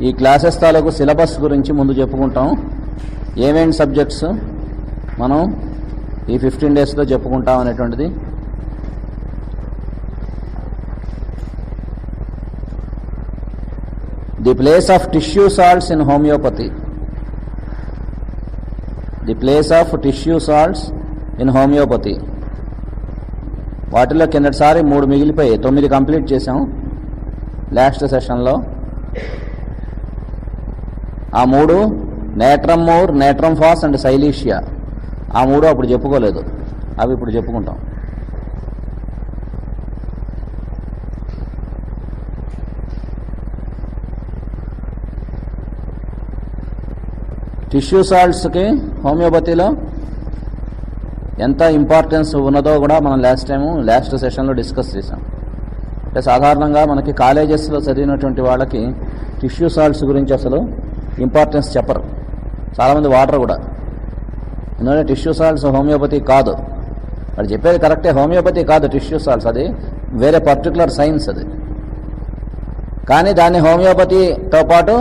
ఈ క్లాసెస్ తాలూకు సిలబస్ గురించి ముందు చెప్పుకుంటాం. ఏమేంటి సబ్జెక్ట్స్ మనం ఈ 15 డేస్లో చెప్పుకుంటాం అనేటువంటిది. The place of tissue salts in homeopathy. The place of tissue salts in homeopathy. వాటిలో కిందటిసారి 3 మిగిలిపోయి 9 కంప్లీట్ చేసాం లాస్ట్ సెషన్లో. ఆ 3 natrum mur, natrum phos and silicea. ఆ 3 అప్పుడు చెప్పుకోలేదు, అవి ఇప్పుడు చెప్పుకుంటాం. టిష్యూ సాల్ట్స్కి హోమియోపతిలో ఎంత ఇంపార్టెన్స్ ఉన్నదో కూడా మనం లాస్ట్ సెషన్లో డిస్కస్ చేసాం. అంటే సాధారణంగా మనకి కాలేజెస్లో చదివినటువంటి వాళ్ళకి టిష్యూ సాల్ట్స్ గురించి అసలు ఇంపార్టెన్స్ చెప్పరు. చాలామంది వాటర్ కూడా. ఎందుకంటే టిష్యూ సాల్ట్స్ హోమియోపతి కాదు. వాళ్ళు చెప్పేది కరెక్టే, హోమియోపతి కాదు టిష్యూ సాల్ట్స్, అది వేరే పర్టికులర్ సైన్స్ అది. కానీ దాన్ని హోమియోపతితో పాటు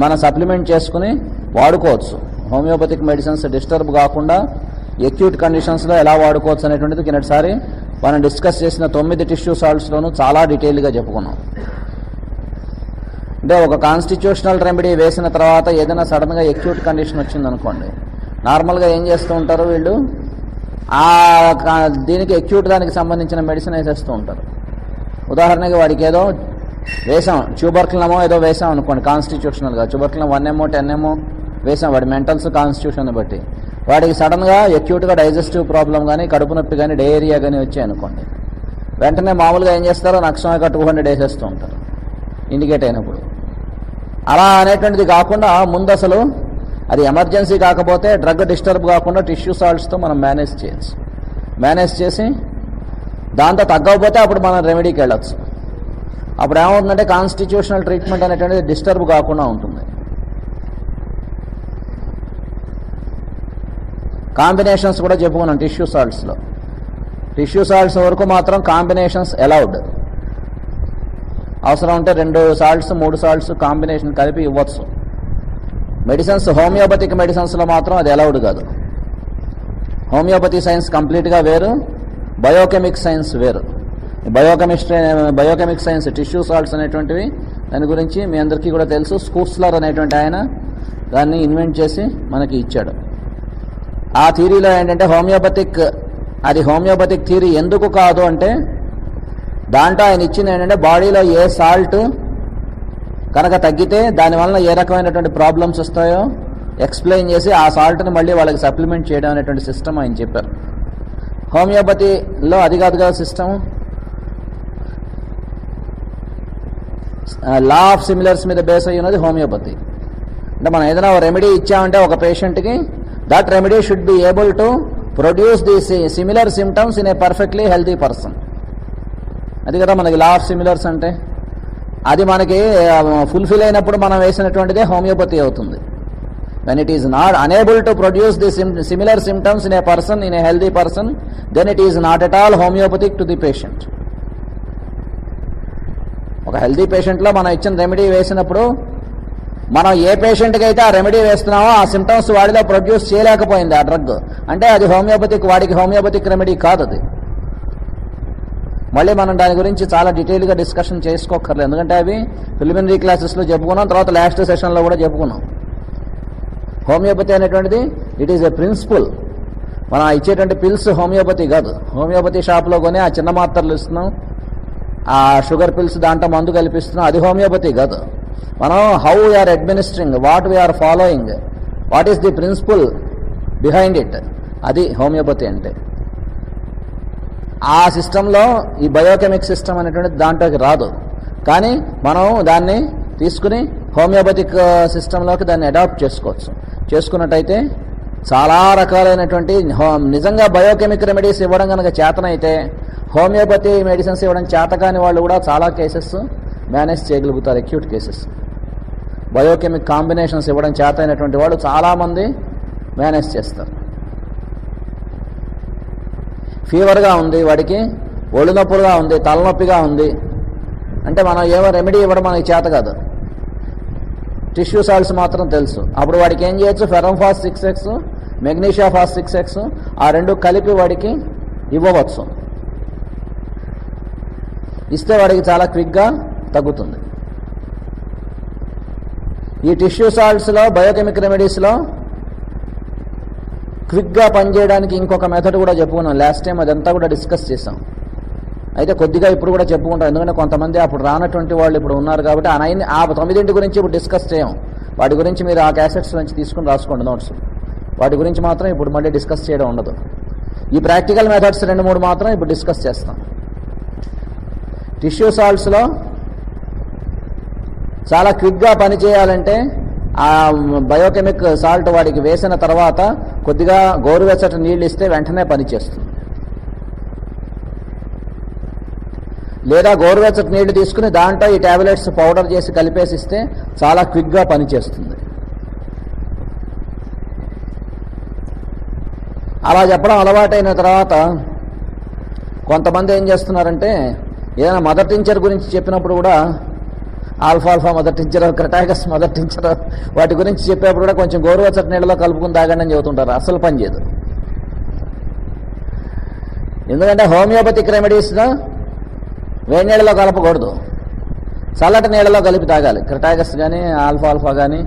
మనం సప్లిమెంట్ చేసుకుని వాడుకోవచ్చు. హోమియోపతిక్ మెడిసిన్స్ డిస్టర్బ్ కాకుండా ఎక్యూట్ కండిషన్స్లో ఎలా వాడుకోవచ్చు అనేటువంటిది కిందటిసారి మనం డిస్కస్ చేసిన 9 టిష్యూ సాల్ట్స్లోనూ చాలా డీటెయిల్గా చెప్పుకున్నాం. అంటే ఒక కాన్స్టిట్యూషనల్ రెమెడీ వేసిన తర్వాత ఏదైనా సడన్గా ఎక్యూట్ కండిషన్ వచ్చిందనుకోండి, నార్మల్గా ఏం చేస్తూ ఉంటారు వీళ్ళు, దీనికి ఎక్యూట్ దానికి సంబంధించిన మెడిసిన్ వేసేస్తూ ఉంటారు. ఉదాహరణకి వాడికి ఏదో వేసాం, ట్యూబర్కులమో ఏదో వేసాం అనుకోండి కాన్స్టిట్యూషనల్గా, ట్యూబర్కులం 1 10 వేసాం వాడి మెంటల్స్ కాన్స్టిట్యూషన్ బట్టి. వాడికి సడన్గా ఎక్యూట్గా డైజెస్టివ్ ప్రాబ్లం కానీ, కడుపు నొప్పి కానీ, డయేరియా కానీ వచ్చాయి అనుకోండి, వెంటనే మామూలుగా ఏం చేస్తారో నక్సోమికా 200 వేసేస్తూ ఉంటారు ఇండికేట్ అయినప్పుడు. అలా అనేటువంటిది కాకుండా ముందు అసలు అది ఎమర్జెన్సీ కాకపోతే డ్రగ్ డిస్టర్బ్ కాకుండా టిష్యూ సాల్ట్స్తో మనం మేనేజ్ చేయొచ్చు. మేనేజ్ చేసి దాంతో తగ్గకపోతే అప్పుడు మనం రెమెడీకి వెళ్ళచ్చు. అప్పుడు ఏమవుతుందంటే కాన్స్టిట్యూషనల్ ట్రీట్మెంట్ అనేటువంటిది డిస్టర్బ్ కాకుండా ఉంటుంది. కాంబినేషన్స్ కూడా చెప్పుకున్నాం టిష్యూ సాల్ట్స్లో. టిష్యూ సాల్ట్స్ వరకు మాత్రం కాంబినేషన్స్ అలౌడ్. అవసరం ఉంటే 2 సాల్ట్స్ 3 సాల్ట్స్ కాంబినేషన్ కలిపి ఇవ్వచ్చు. మెడిసిన్స్ హోమియోపతిక్ మెడిసిన్స్లో మాత్రం అది అలౌడ్ కాదు. హోమియోపతి సైన్స్ కంప్లీట్గా వేరు, బయోకెమిక్ సైన్స్ వేరు. బయోకెమిక్ సైన్స్ టిష్యూ సాల్ట్స్ అనేటువంటివి, దాని గురించి మీ అందరికీ కూడా తెలుసు. స్కూస్లర్ అనేటువంటి ఆయన దాన్ని ఇన్వెంట్ చేసి మనకి ఇచ్చాడు. ఆ థియరీలో ఏంటంటే హోమియోపతిక్ థియరీ ఎందుకు కాదు అంటే, దాంట్లో ఆయన ఇచ్చింది ఏంటంటే బాడీలో ఏ సాల్ట్ కనుక తగ్గితే దానివల్ల ఏ రకమైనటువంటి ప్రాబ్లమ్స్ వస్తాయో ఎక్స్ప్లెయిన్ చేసి ఆ సాల్ట్ని మళ్ళీ వాళ్ళకి సప్లిమెంట్ చేయడం అనేటువంటి సిస్టమ్ ఆయన చెప్పారు. హోమియోపతిలో అది కాదు కదా సిస్టమ్. లా ఆఫ్ సిమిలర్స్ మీద బేస్ అయ్యి ఉన్నది హోమియోపతి. అంటే మనం ఏదైనా రెమెడీ ఇచ్చామంటే ఒక పేషెంట్కి, that remedy should be able to produce the similar symptoms in A perfectly healthy person. అది కదా మనకి లా ఆఫ్ సిమిలర్స్ అంటే. అది మనకి ఫుల్ఫిల్ అయినప్పుడు మనం వేసినటువంటిదే హోమియోపతి అవుతుంది. When it is not unable to produce the similar symptoms in a person, in a healthy person, then it is not at all homeopathic to the patient. ఒక healthy పేషెంట్లో మనం ఇచ్చిన రెమెడీ వేసినప్పుడు మనం ఏ పేషెంట్కి అయితే ఆ రెమెడీ వేస్తున్నామో ఆ సిమ్టమ్స్ వాడిలో ప్రొడ్యూస్ చేయలేకపోయింది ఆ డ్రగ్ అంటే అది హోమియోపతిక్, వాడికి హోమియోపతిక్ రెమెడీ కాదు అది. మళ్ళీ మనం దాని గురించి చాలా డీటెయిల్గా డిస్కషన్ చేసుకోకర్లేదు, ఎందుకంటే అవి ప్రిలిమినరీ క్లాసెస్లో చెప్పుకున్నాం, తర్వాత లాస్ట్ సెషన్లో కూడా చెప్పుకున్నాం. హోమియోపతి అనేటువంటిది ఇట్ ఈజ్ ఎ ప్రిన్సిపల్. మనం ఇచ్చేటువంటి పిల్స్ హోమియోపతి కాదు. హోమియోపతి షాప్లో కొని ఆ చిన్న మాత్రలు ఇస్తున్నాం, ఆ షుగర్ పిల్స్ దాంట్లో మందు కల్పిస్తున్నాం, అది హోమియోపతి కాదు. మనం how we are administering, what we are following, what is the principle behind it, అది హోమియోపతి అంటే. ఆ సిస్టంలో ఈ బయోకెమిక్ సిస్టమ్ అనేటువంటిది దాంట్లోకి రాదు. కానీ మనం దాన్ని తీసుకుని హోమియోపతిక్ సిస్టంలోకి దాన్ని అడాప్ట్ చేసుకోవచ్చు. చేసుకున్నట్టయితే చాలా రకాలైనటువంటి నిజంగా బయోకెమిక్ రెమెడీస్ ఇవ్వడం కనుక చేతనైతే హోమియోపతి మెడిసిన్స్ ఇవ్వడం చేతకాని వాళ్ళు కూడా చాలా కేసెస్ మేనేజ్ చేయగలుగుతారు. అక్యూట్ కేసెస్ బయోకెమిక్ కాంబినేషన్స్ ఇవ్వడం చేత అయినటువంటి వాళ్ళు చాలామంది మేనేజ్ చేస్తారు. ఫీవర్గా ఉంది, వాడికి ఒళ్ళు నొప్పులుగా ఉంది, తలనొప్పిగా ఉంది అంటే మనం ఏమో రెమెడీ ఇవ్వడం మనకి చేత కాదు. టిష్యూ సాల్ట్స్ మాత్రం తెలుసు. అప్పుడు వాడికి ఏం చేయొచ్చు, ఫెరమ్-ఫాస్ 6x, మెగ్నీషియా-ఫాస్ 6x ఆ రెండు కలిపి వాడికి ఇవ్వవచ్చు. ఇస్తే వాడికి చాలా క్విక్గా తగ్గుతుంది. ఈ టిష్యూ సాల్ట్స్లో బయోకెమికల్ రెమెడీస్లో క్విక్గా పనిచేయడానికి ఇంకొక మెథడ్ కూడా చెప్పుకున్నాం. లాస్ట్ టైం అదంతా కూడా డిస్కస్ చేసాం. అయితే కొద్దిగా ఇప్పుడు కూడా చెప్పుకుంటాం, ఎందుకంటే కొంతమంది అప్పుడు రానటువంటి వాళ్ళు ఇప్పుడు ఉన్నారు కాబట్టి ఆ 9 గురించి ఇప్పుడు డిస్కస్ చేయం. వాటి గురించి మీరు ఆ క్యాసెట్స్ నుంచి తీసుకుని రాసుకోండి నోట్స్. వాటి గురించి మాత్రం ఇప్పుడు మళ్ళీ డిస్కస్ చేయడం ఉండదు. ఈ ప్రాక్టికల్ మెథడ్స్ 2-3 మాత్రం ఇప్పుడు డిస్కస్ చేస్తాం. టిష్యూ సాల్ట్స్లో చాలా క్విక్గా పనిచేయాలంటే ఆ బయోకెమిక్ సాల్ట్ వాడికి వేసిన తర్వాత కొద్దిగా గోరువెచ్చటి నీళ్ళు ఇస్తే వెంటనే పనిచేస్తుంది. లేదా గోరువెచ్చటి నీళ్లు తీసుకుని దాంట్లో ఈ టాబ్లెట్స్ పౌడర్ చేసి కలిపేసిస్తే చాలా క్విక్గా పనిచేస్తుంది. అలా చెప్పడం అలవాటైన తర్వాత కొంతమంది ఏం చేస్తున్నారంటే ఏదైనా మదర్ టించర్ గురించి చెప్పినప్పుడు కూడా ఆల్ఫాల్ఫా మదర్ టించర్, క్రటాగస్ మదర్ టించర్ వాటి గురించి చెప్పేప్పుడు కూడా కొంచెం గోరువెచ్చటి నీళ్ళలో కలుపుకుని తాగండి అని చెబుతుంటారు. అసలు పని చేయదు. ఎందుకంటే హోమియోపతిక్ రెమెడీస్లో వేడి నీళ్ళలో కలపకూడదు, చల్లటి నీళ్ళలో కలిపి తాగాలి. క్రటాగస్ కానీ ఆల్ఫాల్ఫా కానీ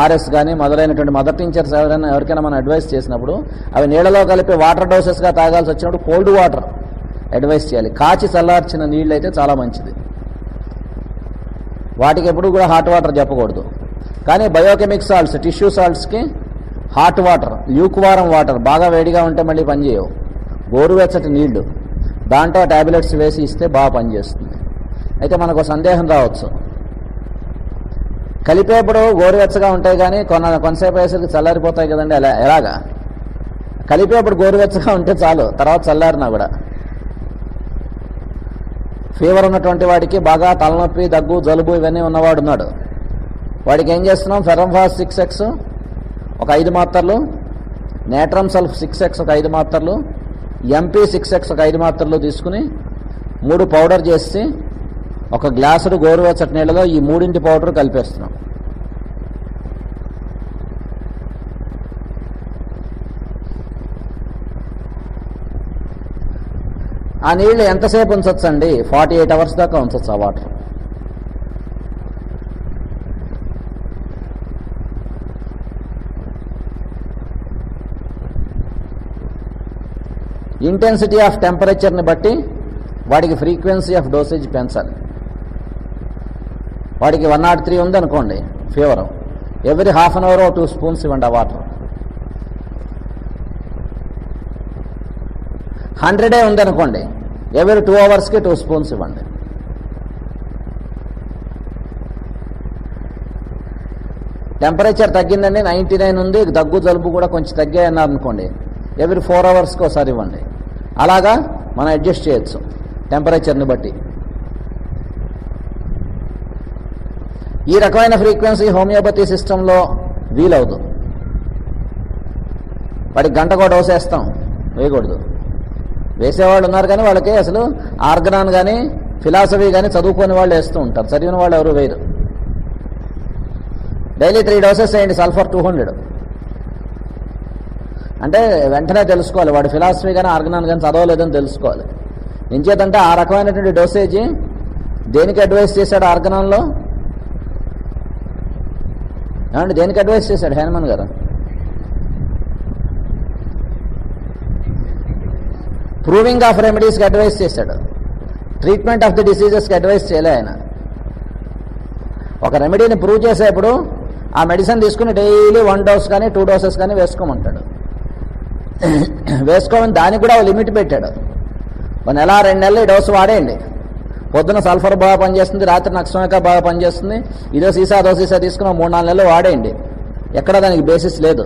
ఆర్ఎస్ కానీ మొదలైనటువంటి మదర్ టించర్స్ ఎవరికైనా మనం అడ్వైస్ చేసినప్పుడు అవి నీళ్ళలో కలిపి వాటర్ డోసెస్గా తాగాల్సి వచ్చినప్పుడు కోల్డ్ వాటర్ అడ్వైస్ చేయాలి. కాచి చల్లార్చిన నీళ్ళు అయితే చాలా మంచిది. వాటికి ఎప్పుడు కూడా హాట్ వాటర్ చెప్పకూడదు. కానీ బయోకెమిక్ సాల్ట్స్, టిష్యూ సాల్ట్స్కి హాట్ వాటర్, ల్యూక్వారం వాటర్, బాగా వేడిగా ఉంటే మళ్ళీ పనిచేయవు. గోరువెచ్చటి నీళ్లు దాంట్లో టాబ్లెట్స్ వేసి ఇస్తే బాగా పనిచేస్తుంది. అయితే మనకు సందేహం రావచ్చు, కలిపేప్పుడు గోరువెచ్చగా ఉంటాయి కానీ కొంతసేపు వేసరికి చల్లారిపోతాయి కదండి, అలా ఎలాగా? కలిపేప్పుడు గోరువెచ్చగా ఉంటే చాలు, తర్వాత చల్లారినా కూడా. ఫీవర్ ఉన్నటువంటి వాడికి, బాగా తలనొప్పి, దగ్గు, జలుబు ఇవన్నీ ఉన్నవాడు ఉన్నాడు, వాడికి ఏం చేస్తున్నాం, ఫెరమ్-ఫాస్ 6x ఒక 5 మాత్రలు, నేట్రమ్ సల్ఫ్ 6x ఒక 5 మాత్రలు, MP6x ఒక 5 మాత్రలు తీసుకుని 3 పౌడర్ చేసి ఒక గ్లాసుడు గోరువెచ్చటి నీళ్ళలో ఈ 3 పౌడర్ కలిపేస్తున్నాం. ఆ నీళ్లు ఎంతసేపు ఉంచవచ్చు అండి? 48 అవర్స్ దాకా ఉంచవచ్చు ఆ వాటర్. ఇంటెన్సిటీ ఆఫ్ టెంపరేచర్ని బట్టి వాడికి ఫ్రీక్వెన్సీ ఆఫ్ డోసేజ్ పెంచాలి. వాడికి 103 ఉందనుకోండి fever, every half an hour 2 spoons ఇవ్వండి ఆ వాటర్. 100 ఉందనుకోండి, ఎవ్రీ 2 అవర్స్కి 2 స్పూన్స్ ఇవ్వండి. టెంపరేచర్ తగ్గిందండి, 99 ఉంది, దగ్గు జలుబు కూడా కొంచెం తగ్గాయన్నారు అనుకోండి, ఎవ్రీ 4 అవర్స్కి ఒకసారి ఇవ్వండి. అలాగా మనం అడ్జస్ట్ చేయొచ్చు టెంపరేచర్ని బట్టి. ఈ రకమైన ఫ్రీక్వెన్సీ హోమియోపతి సిస్టంలో వీలవుదు. వాడికి గంటకో డోస్ వేస్తాం, వేయకూడదు. వేసేవాళ్ళు ఉన్నారు కానీ వాళ్ళకి అసలు ఆర్గనాన్ కానీ ఫిలాసఫీ కానీ చదువుకునే వాళ్ళు వేస్తూ ఉంటారు, చదివిన వాళ్ళు ఎవరు వేయరు. డైలీ 3 డోసెస్ వేయండి, సల్ఫర్ 200. అంటే వెంటనే తెలుసుకోవాలి వాడు ఫిలాసఫీ కానీ ఆర్గనాన్ కానీ చదవలేదని తెలుసుకోవాలి. ఎంచేతంటే ఆ రకమైనటువంటి డోసేజీ దేనికి అడ్వైస్ చేశాడు ఆర్గనాన్లో? ఏమంటే దేనికి అడ్వైస్ చేశాడు హేనమన్ గారు? ప్రూవింగ్ ఆఫ్ రెమెడీస్కి అడ్వైస్ చేశాడు, ట్రీట్మెంట్ ఆఫ్ ది డిసీజెస్కి అడ్వైస్ చేయలే ఆయన. ఒక రెమెడీని ప్రూవ్ చేసేప్పుడు ఆ మెడిసిన్ తీసుకుని డైలీ 1 డోస్ కానీ 2 డోసెస్ కానీ వేసుకోమంటాడు. వేసుకోమని దానికి కూడా లిమిట్ పెట్టాడు. 1 నెల 2 నెలలు ఈ డోసు వాడేయండి. పొద్దున సల్ఫర్ బాగా పనిచేస్తుంది, రాత్రి నక్సమేక బాగా పనిచేస్తుంది, ఇదో సీసా అదో సీసా తీసుకుని 3-4 నెలలు వాడేయండి. ఎక్కడ దానికి బేసిస్ లేదు.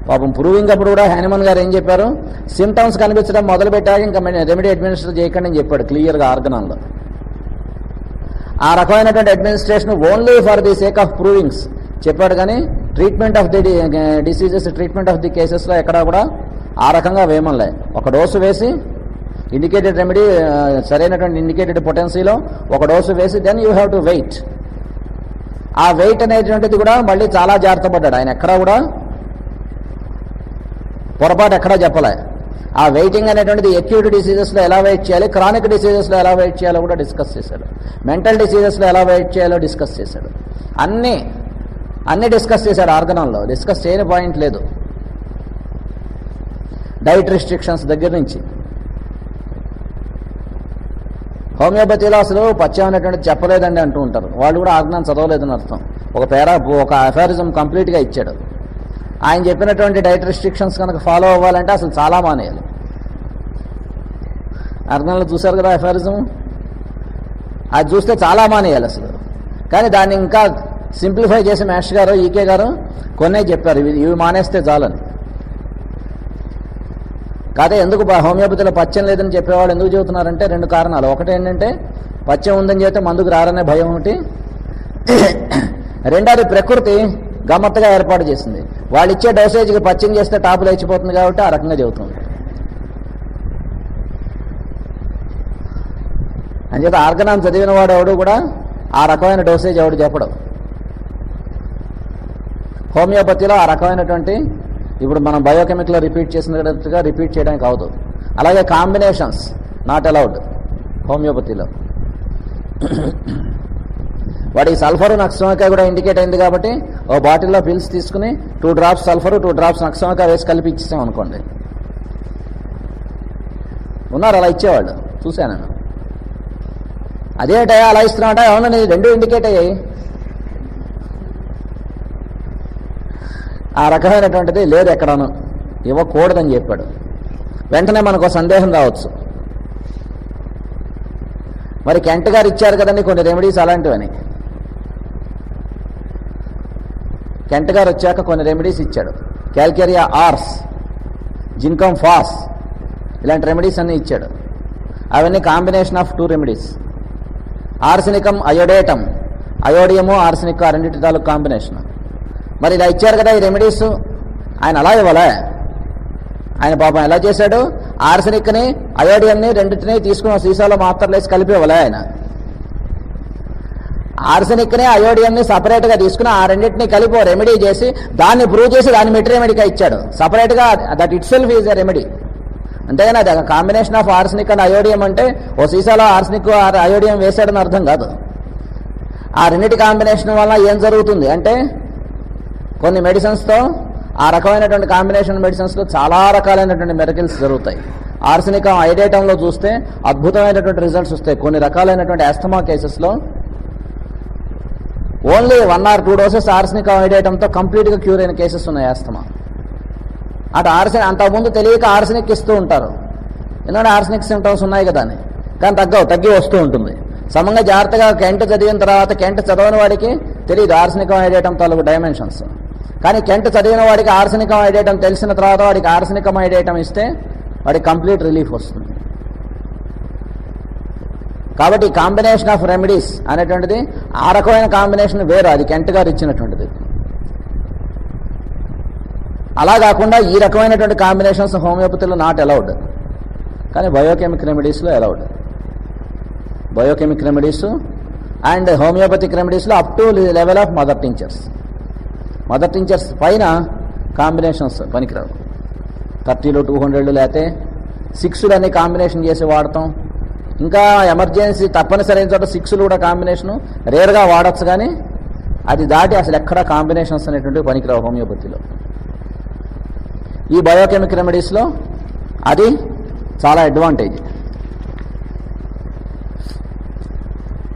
పాపం ప్రూవింగ్ అప్పుడు కూడా హ్యానిమన్ గారు ఏం చెప్పారు, సిమ్టమ్స్ కనిపించడం మొదలుపెట్టాక ఇంకా రెమెడీ అడ్మినిస్టర్ చేయకండి అని చెప్పాడు క్లియర్గా ఆర్గనాన్లో. ఆ రకమైనటువంటి administration only for the sake of provings చెప్పాడు, కానీ treatment of the diseases, treatment of the కేసెస్లో ఎక్కడా కూడా ఆ రకంగా వేయమలే. ఒక డోసు వేసి ఇండికేటెడ్ రెమెడీ, సరైనటువంటి ఇండికేటెడ్ పొటెన్సీలో ఒక డోసు వేసి then you have to wait. ఆ వెయిట్ అనేటువంటిది కూడా మళ్ళీ చాలా జాగ్రత్త పడ్డాడు ఆయన. ఎక్కడా కూడా పొరపాటు ఎక్కడా చెప్పలే. ఆ వెయిటింగ్ అనేటువంటిది అక్యూట్ డిసీజెస్లో ఎలా వెయిట్ చేయాలి, క్రానిక్ డిసీజెస్లో ఎలా వెయిట్ చేయాలో కూడా డిస్కస్ చేశాడు. మెంటల్ డిసీజెస్లో ఎలా వెయిట్ చేయాలో డిస్కస్ చేశాడు. అన్నీ డిస్కస్ చేశాడు. ఆర్గనాల్లో డిస్కస్ చేయని పాయింట్ లేదు. డైట్ రిస్ట్రిక్షన్స్ దగ్గర నుంచి. హోమియోపతిలో అసలు పథ్యం అనేటువంటిది చెప్పలేదండి అంటూ ఉంటారు. వాళ్ళు కూడా ఆర్గనాన్ చదవలేదని అర్థం. ఒక అఫారిజం కంప్లీట్గా ఇచ్చాడు. ఆయన చెప్పినటువంటి డైట్ రిస్ట్రిక్షన్స్ కనుక ఫాలో అవ్వాలంటే అసలు చాలా మానేయాలి. ఆర్గనాన్లో చూశారు కదా అఫారిజం, అది చూస్తే చాలా మానేయాలి అసలు. కానీ దాన్ని ఇంకా సింప్లిఫై చేసి మాస్టర్ గారు ఈకే గారు కొన్నే చెప్పారు, ఇవి మానేస్తే చాలని. కాదే ఎందుకు హోమియోపతిలో పథ్యం లేదని చెప్పేవాళ్ళు ఎందుకు చెబుతున్నారంటే 2 కారణాలు. ఒకటి ఏంటంటే పథ్యం ఉందని చెప్తే మందుకు రారనే భయం ఒకటి, రెండోది ప్రకృతి గమ్మత్తుగా ఏర్పాటు చేసింది. వాళ్ళు ఇచ్చే డోసేజ్కి పథ్యం చేస్తే టాపు లేచిపోతుంది కాబట్టి ఆ రకంగా చెబుతుంది. అంచేత ఆర్గనాన్ చదివిన వాడు ఎవడు కూడా ఆ రకమైన డోసేజ్ ఎవడు చెప్పడం. హోమియోపతిలో ఆ రకమైనటువంటి ఇప్పుడు మనం బయోకెమికల్లో రిపీట్ చేసినట్టుగా రిపీట్ చేయడానికి అవదు. అలాగే కాంబినేషన్స్ నాట్ అలౌడ్ హోమియోపతిలో. వాడికి సల్ఫరు నక్సోమికా కూడా ఇండికేట్ అయింది కాబట్టి ఓ బాటిల్లో పిల్స్ తీసుకుని 2 డ్రాప్స్ సల్ఫరు 2 డ్రాప్స్ నక్సోమికా వేసి కలిపి ఇచ్చేసాం అనుకోండి. ఉన్నారు అలా ఇచ్చేవాళ్ళు, చూశాను నేను. అదేంటయా అలా ఇస్తున్నామంట, అవునండి 2 ఇండికేట్ అయ్యాయి. ఆ రకమైనటువంటిది లేదు ఎక్కడను, ఇవ్వకూడదని చెప్పాడు. వెంటనే మనకు సందేహం రావచ్చు, మరి కెంట్ గారు ఇచ్చారు కదండి కొన్ని రెమెడీస్ అలాంటివని. కెంట్ గారు వచ్చాక కొన్ని రెమెడీస్ ఇచ్చాడు. క్యాల్కేరియా ఆర్స్, జిన్కమ్ ఫాస్, ఇలాంటి రెమెడీస్ అన్నీ ఇచ్చాడు. అవన్నీ combination of 2 remedies. Arsenicum iodatum, iodium arsenic ఆ రెండింటి తాలూకు కాంబినేషన్. మరి ఇలా ఇచ్చారు కదా ఈ రెమెడీస్, ఆయన అలా ఇవ్వాలా? ఆయన పాపం ఎలా చేశాడు, ఆర్సెనిక్ని అయోడియంని రెండింటినీ తీసుకుని సీసాలో మాత్రలు వేసి కలిపి ఇవ్వాలా ఆయన? ఆర్సెనిక్ని అయోడియంని సపరేట్గా తీసుకుని ఆ రెండింటినీ కలిపి ఓ రెమెడీ చేసి దాన్ని ప్రూవ్ చేసి దాన్ని మెట్ రెమెడీగా ఇచ్చాడు సపరేట్గా. That it self is a remedy. అంతేగాని అది కాంబినేషన్ ఆఫ్ ఆర్సెనిక్ అండ్ అయోడియం అంటే ఓ సీసాలో ఆర్సెనిక్ అయోడియం వేసాడని అర్థం కాదు. ఆ రెండింటి కాంబినేషన్ వల్ల ఏం జరుగుతుంది అంటే కొన్ని మెడిసిన్స్తో ఆ రకమైనటువంటి కాంబినేషన్ మెడిసిన్స్లో చాలా రకాలైనటువంటి మెరకిల్స్ జరుగుతాయి. ఆర్సెనికం ఐడేటంలో చూస్తే అద్భుతమైనటువంటి రిజల్ట్స్ వస్తాయి. కొన్ని రకాలైనటువంటి ఆస్తమా కేసెస్లో ఓన్లీ 1 or 2 డోసెస్ ఆర్సెనికం ఐడేటంతో కంప్లీట్గా క్యూర్ అయిన కేసెస్ ఉన్నాయి ఆస్తమా. అటు అంతకుముందు తెలియక ఆర్సెనిక్ ఇస్తూ ఉంటారు, ఎందుకంటే ఆర్సెనిక్ సిమ్టమ్స్ ఉన్నాయి కదా అని. కానీ తగ్గి వస్తూ ఉంటుంది. సమంగా జాగ్రత్తగా కెంట్ చదివిన తర్వాత కెంట్ చదవని వాడికి తెలియదు ఆర్సెనికం ఐడేటం తాలూకు డైమెన్షన్స్. కానీ కెంట్ చదివిన వాడికి ఆర్సెనికం ఐడేటం తెలిసిన తర్వాత వాడికి ఆర్సెనికం ఐడేటం ఇస్తే వాడికి కంప్లీట్ రిలీఫ్ వస్తుంది. కాబట్టి కాంబినేషన్ ఆఫ్ రెమెడీస్ అనేటువంటిది ఆ రకమైన కాంబినేషన్ వేరు, అది కెంట్ గారు ఇచ్చినటువంటిది. అలా కాకుండా ఈ రకమైనటువంటి కాంబినేషన్స్ హోమియోపతిలో నాట్ అలౌడ్, కానీ బయోకెమిక్ రెమెడీస్లో allowed. Biochemic remedies and homoeopathic రెమెడీస్లో up to level of mother tinctures. Mother tinctures పైన కాంబినేషన్స్ పనికిరావు. 30 200 లేకపోతే 6 అనే కాంబినేషన్ చేసి వాడతాం. ఇంకా ఎమర్జెన్సీ తప్పనిసరి అయిన చోట 6 కూడా కాంబినేషను రేర్గా వాడచ్చు, కానీ అది దాటి అసలు ఎక్కడ కాంబినేషన్స్ అనేటువంటివి పనికిరావు హోమియోపతిలో. ఈ బయోకెమిక్ రెమెడీస్లో అది చాలా అడ్వాంటేజ్.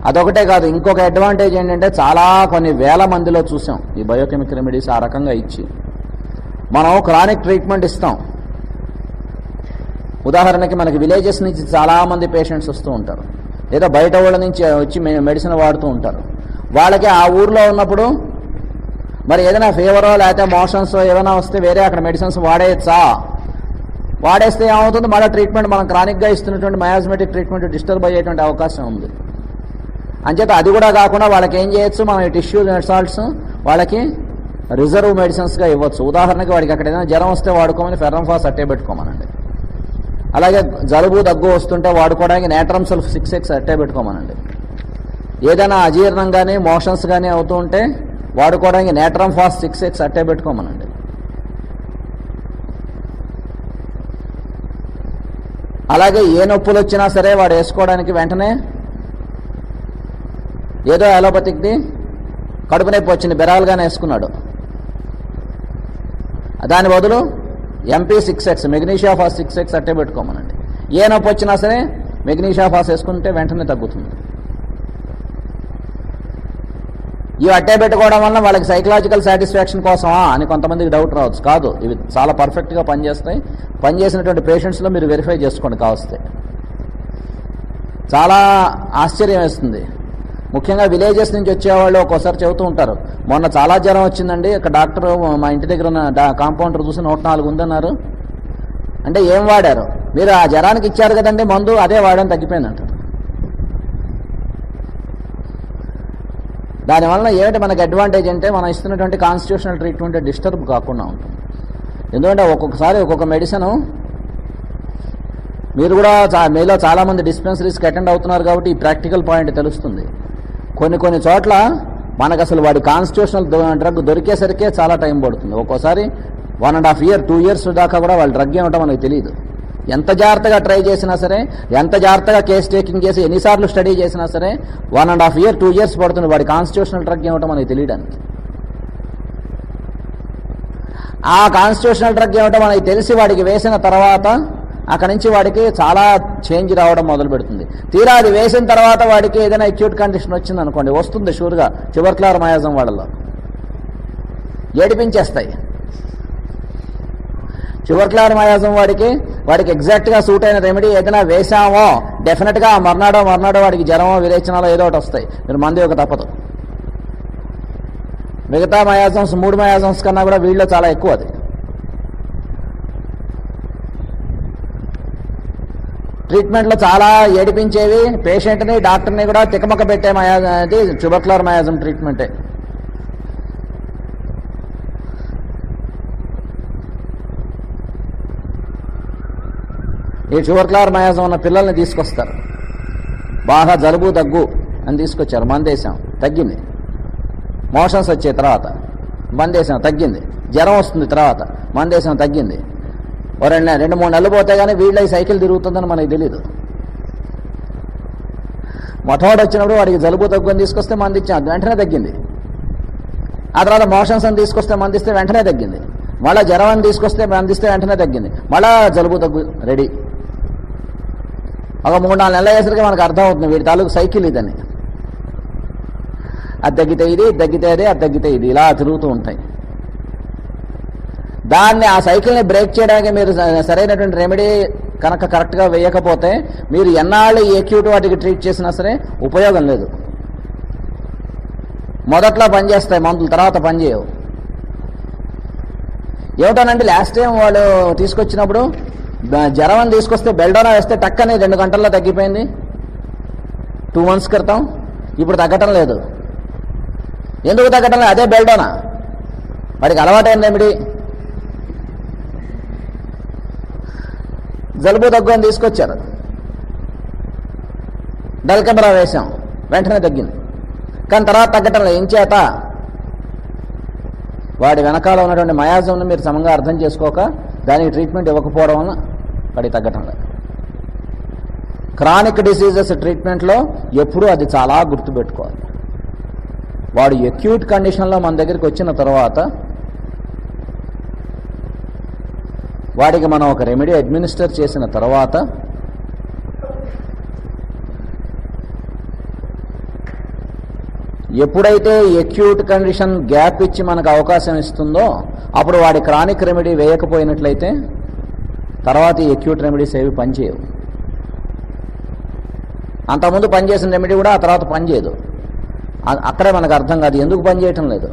అదొకటే కాదు, ఇంకొక అడ్వాంటేజ్ ఏంటంటే చాలా కొన్ని వేల మందిలో చూసాం ఈ బయోకెమిక్ రెమెడీస్ ఆ రకంగా ఇచ్చి. మనం క్రానిక్ ట్రీట్మెంట్ ఇస్తాం. ఉదాహరణకి మనకి విలేజెస్ నుంచి చాలామంది పేషెంట్స్ వస్తూ ఉంటారు, లేదా బయట ఊళ్ళ నుంచి వచ్చి మెడిసిన్ వాడుతూ ఉంటారు. వాళ్ళకి ఆ ఊర్లో ఉన్నప్పుడు మరి ఏదైనా ఫీవరో లేకపోతే మోషన్స్ ఏమైనా వస్తే వేరే అక్కడ మెడిసిన్స్ వాడేయచ్చా? వాడేస్తే ఏమవుతుంది, మళ్ళీ ట్రీట్మెంట్ మనం క్రానిక్గా ఇస్తున్నటువంటి మయాజ్మెటిక్ ట్రీట్మెంట్ డిస్టర్బ్ అయ్యేటువంటి అవకాశం ఉంది. అంచేత అది కూడా కాకుండా వాళ్ళకి ఏం చేయొచ్చు, మనం ఈ టిష్యూ సాల్ట్స్ వాళ్ళకి రిజర్వ్ మెడిసిన్స్గా ఇవ్వచ్చు. ఉదాహరణకి వాడికి అక్కడ ఏదైనా జ్వరం వస్తే వాడుకోమని ఫెర్రంఫాస్ అట్టే పెట్టుకోమనండి. అలాగే జలుబు దగ్గు వస్తుంటే వాడుకోవడానికి నేట్రమ్ సల్ఫ్ 6x అట్టే పెట్టుకోమనండి. ఏదైనా అజీర్ణం కానీ మోషన్స్ కానీ అవుతూ ఉంటే వాడుకోవడానికి నేట్రమ్ ఫాస్ట్ 6X అట్టే పెట్టుకోమనండి. అలాగే ఏ నొప్పులు వచ్చినా సరే వాడు వేసుకోవడానికి వెంటనే ఏదో అలోపతిక్ది కడుపు నొప్పి వచ్చింది బెరాలుగానే వేసుకున్నాడు, దాని బదులు MP6X మెగ్నీషియా ఫాస్ 6X అట్టే పెట్టుకోమనండి. ఏ నొప్పి వచ్చినా సరే మెగ్నీషియా ఫాస్ వేసుకుంటే వెంటనే తగ్గుతుంది. ఇవి అట్టే పెట్టుకోవడం వల్ల వాళ్ళకి సైకలాజికల్ సాటిస్ఫాక్షన్ కోసమా అని కొంతమందికి డౌట్ రావచ్చు. కాదు, ఇవి చాలా పర్ఫెక్ట్గా పనిచేస్తాయి. పనిచేసినటువంటి పేషెంట్స్లో మీరు వెరిఫై చేసుకోండి కావస్తే. చాలా ఆశ్చర్యం వేస్తుంది. ముఖ్యంగా విలేజెస్ నుంచి వచ్చేవాళ్ళు ఒక్కోసారి చెబుతూ ఉంటారు, మొన్న చాలా జ్వరం వచ్చిందండి, ఇక్కడ డాక్టర్ మా ఇంటి దగ్గర ఉన్న కాంపౌండర్ చూసి 104 ఉందన్నారు. అంటే ఏం వాడారు? మీరు ఆ జ్వరానికి ఇచ్చారు కదండి మందు, అదే వాడని తగ్గిపోయిందంటారు. దానివల్ల ఏమిటి మనకు అడ్వాంటేజ్ అంటే మనం ఇస్తున్నటువంటి కాన్స్టిట్యూషనల్ ట్రీట్మెంట్ డిస్టర్బ్ కాకుండా ఉంటుంది. ఎందుకంటే ఒక్కొక్కసారి ఒక్కొక్క మెడిసిన్ మీరు కూడా మీలో చాలామంది డిస్పెన్సరీస్కి అటెండ్ అవుతున్నారు కాబట్టి ఈ ప్రాక్టికల్ పాయింట్ తెలుస్తుంది. కొన్ని చోట్ల మనకు అసలు వాడి కాన్స్టిట్యూషనల్ డ్రగ్ దొరికేసరికే చాలా టైం పడుతుంది. ఒక్కోసారి 1.5 years 2 years దాకా కూడా వాళ్ళ డ్రగ్ ఏమిటో మనకు తెలియదు. ఎంత జాగ్రత్తగా ట్రై చేసినా సరే, ఎంత జాగ్రత్తగా కేస్ టేకింగ్ చేసి ఎన్నిసార్లు స్టడీ చేసినా సరే 1.5 years 2 years పడుతుంది వాడి కాన్స్టిట్యూషనల్ డ్రగ్ ఏమిటో మనకు తెలియడానికి. ఆ కాన్స్టిట్యూషనల్ డ్రగ్ ఏమిటో మనకి తెలిసి వాడికి వేసిన తర్వాత అక్కడి నుంచి వాడికి చాలా చేంజ్ రావడం మొదలు పెడుతుంది. తీరా అది వేసిన తర్వాత వాడికి ఏదైనా అక్యూట్ కండిషన్ వచ్చింది అనుకోండి, వస్తుంది షూర్గా ట్యూబర్క్యులర్ వాళ్ళలో ఏడిపించేస్తాయి. ట్యూబర్క్యులర్ వాడికి ఎగ్జాక్ట్గా సూట్ అయిన రెమెడీ ఏదైనా వేసామో డెఫినెట్గా మర్నాడో వాడికి జ్వరమో విరేచనాలో ఏదో ఒకటి వస్తాయి. మీరు మందు యొక్క తప్పదు. మిగతా మయాజమ్స్ 3 మయాజమ్స్ కన్నా కూడా వీళ్ళలో చాలా ఎక్కువ అది. ట్రీట్మెంట్లో చాలా ఏడిపించేవి, పేషెంట్ని డాక్టర్ని కూడా తికమక పెట్టే అది ట్యూబర్క్యులర్ మయాజం ట్రీట్మెంటే. ఈ ట్యూబర్క్యులర్ మయాజం ఉన్న పిల్లల్ని తీసుకొస్తారు, బాగా జలుబు దగ్గు అని తీసుకొచ్చారు, మందేశాం తగ్గింది. మోషన్స్ వచ్చే తర్వాత మందేశాం తగ్గింది. జ్వరం వస్తుంది తర్వాత మందేశాం తగ్గింది. 2-3 నెలలు పోతే కానీ వీళ్ళ ఈ సైకిల్ తిరుగుతుందని మనకి తెలీదు. మొట్టమొదటి వచ్చినప్పుడు వాడికి జలుబు దగ్గు అని తీసుకొస్తే మంది ఇచ్చాం, వెంటనే తగ్గింది. ఆ తర్వాత మోషన్స్ అని తీసుకొస్తే మందిస్తే వెంటనే తగ్గింది. మళ్ళీ జ్వరం అని తీసుకొస్తే మందిస్తే వెంటనే తగ్గింది. మళ్ళా జలుబు దగ్గు రెడీ. ఒక 3-4 నెలలు అయ్యేసరికి మనకు అర్థం అవుతుంది వీడి తాలూకు సైకిల్ ఇదని. అది తగ్గితే ఇది, ఇది తగ్గితే అది, అది తగ్గితే ఇది, ఇలా తిరుగుతూ ఉంటాయి. దాన్ని ఆ సైకిల్ని బ్రేక్ చేయడానికి మీరు సరైనటువంటి రెమెడీ కనుక కరెక్ట్గా వేయకపోతే మీరు ఎన్నాళ్ళు ఈ అక్యూట్ వాటికి ట్రీట్ చేసినా సరే ఉపయోగం లేదు. మొదట్లో పనిచేస్తాయి మందులు, తర్వాత పనిచేయవు. ఏమిటోనండి లాస్ట్ టైం వాళ్ళు తీసుకొచ్చినప్పుడు జ్వరం అని తీసుకొస్తే బెల్డోనా వేస్తే టక్కని 2 గంటల్లో తగ్గిపోయింది 2 months క్రితం. ఇప్పుడు తగ్గటం లేదు. ఎందుకు తగ్గటం లేదు? అదే బెల్డోనా వాడికి అలవాటైన రెమెడీ. జలుబు దగ్గు అని తీసుకొచ్చారు, డల్కెమరా వేసాం, వెంటనే తగ్గింది. కానీ తర్వాత తగ్గటం లేదు. ఏం చేత? వాడి వెనకాల ఉన్నటువంటి మయాజంను మీరు సమంగా అర్థం చేసుకోక దానికి ట్రీట్మెంట్ ఇవ్వకపోవడం వల్ల వాడికి తగ్గటం లేదు. క్రానిక్ డిసీజెస్ ట్రీట్మెంట్లో ఎప్పుడూ అది చాలా గుర్తుపెట్టుకోవాలి. వాడు అక్యూట్ కండిషన్లో మన దగ్గరికి వచ్చిన తర్వాత వాడికి మనం ఒక రెమెడీ అడ్మినిస్టర్ చేసిన తర్వాత ఎప్పుడైతే అక్యూట్ కండిషన్ గ్యాప్ ఇచ్చి మనకు అవకాశం ఇస్తుందో అప్పుడు వాడి క్రానిక్ రెమెడీ వేయకపోయినట్లయితే తర్వాత ఈ అక్యూట్ రెమెడీస్ ఏవి పనిచేయవు. అంతకుముందు పనిచేసిన రెమెడీ కూడా ఆ తర్వాత పనిచేయదు. అక్కడే మనకు అర్థం కాదు ఎందుకు పనిచేయటం లేదు.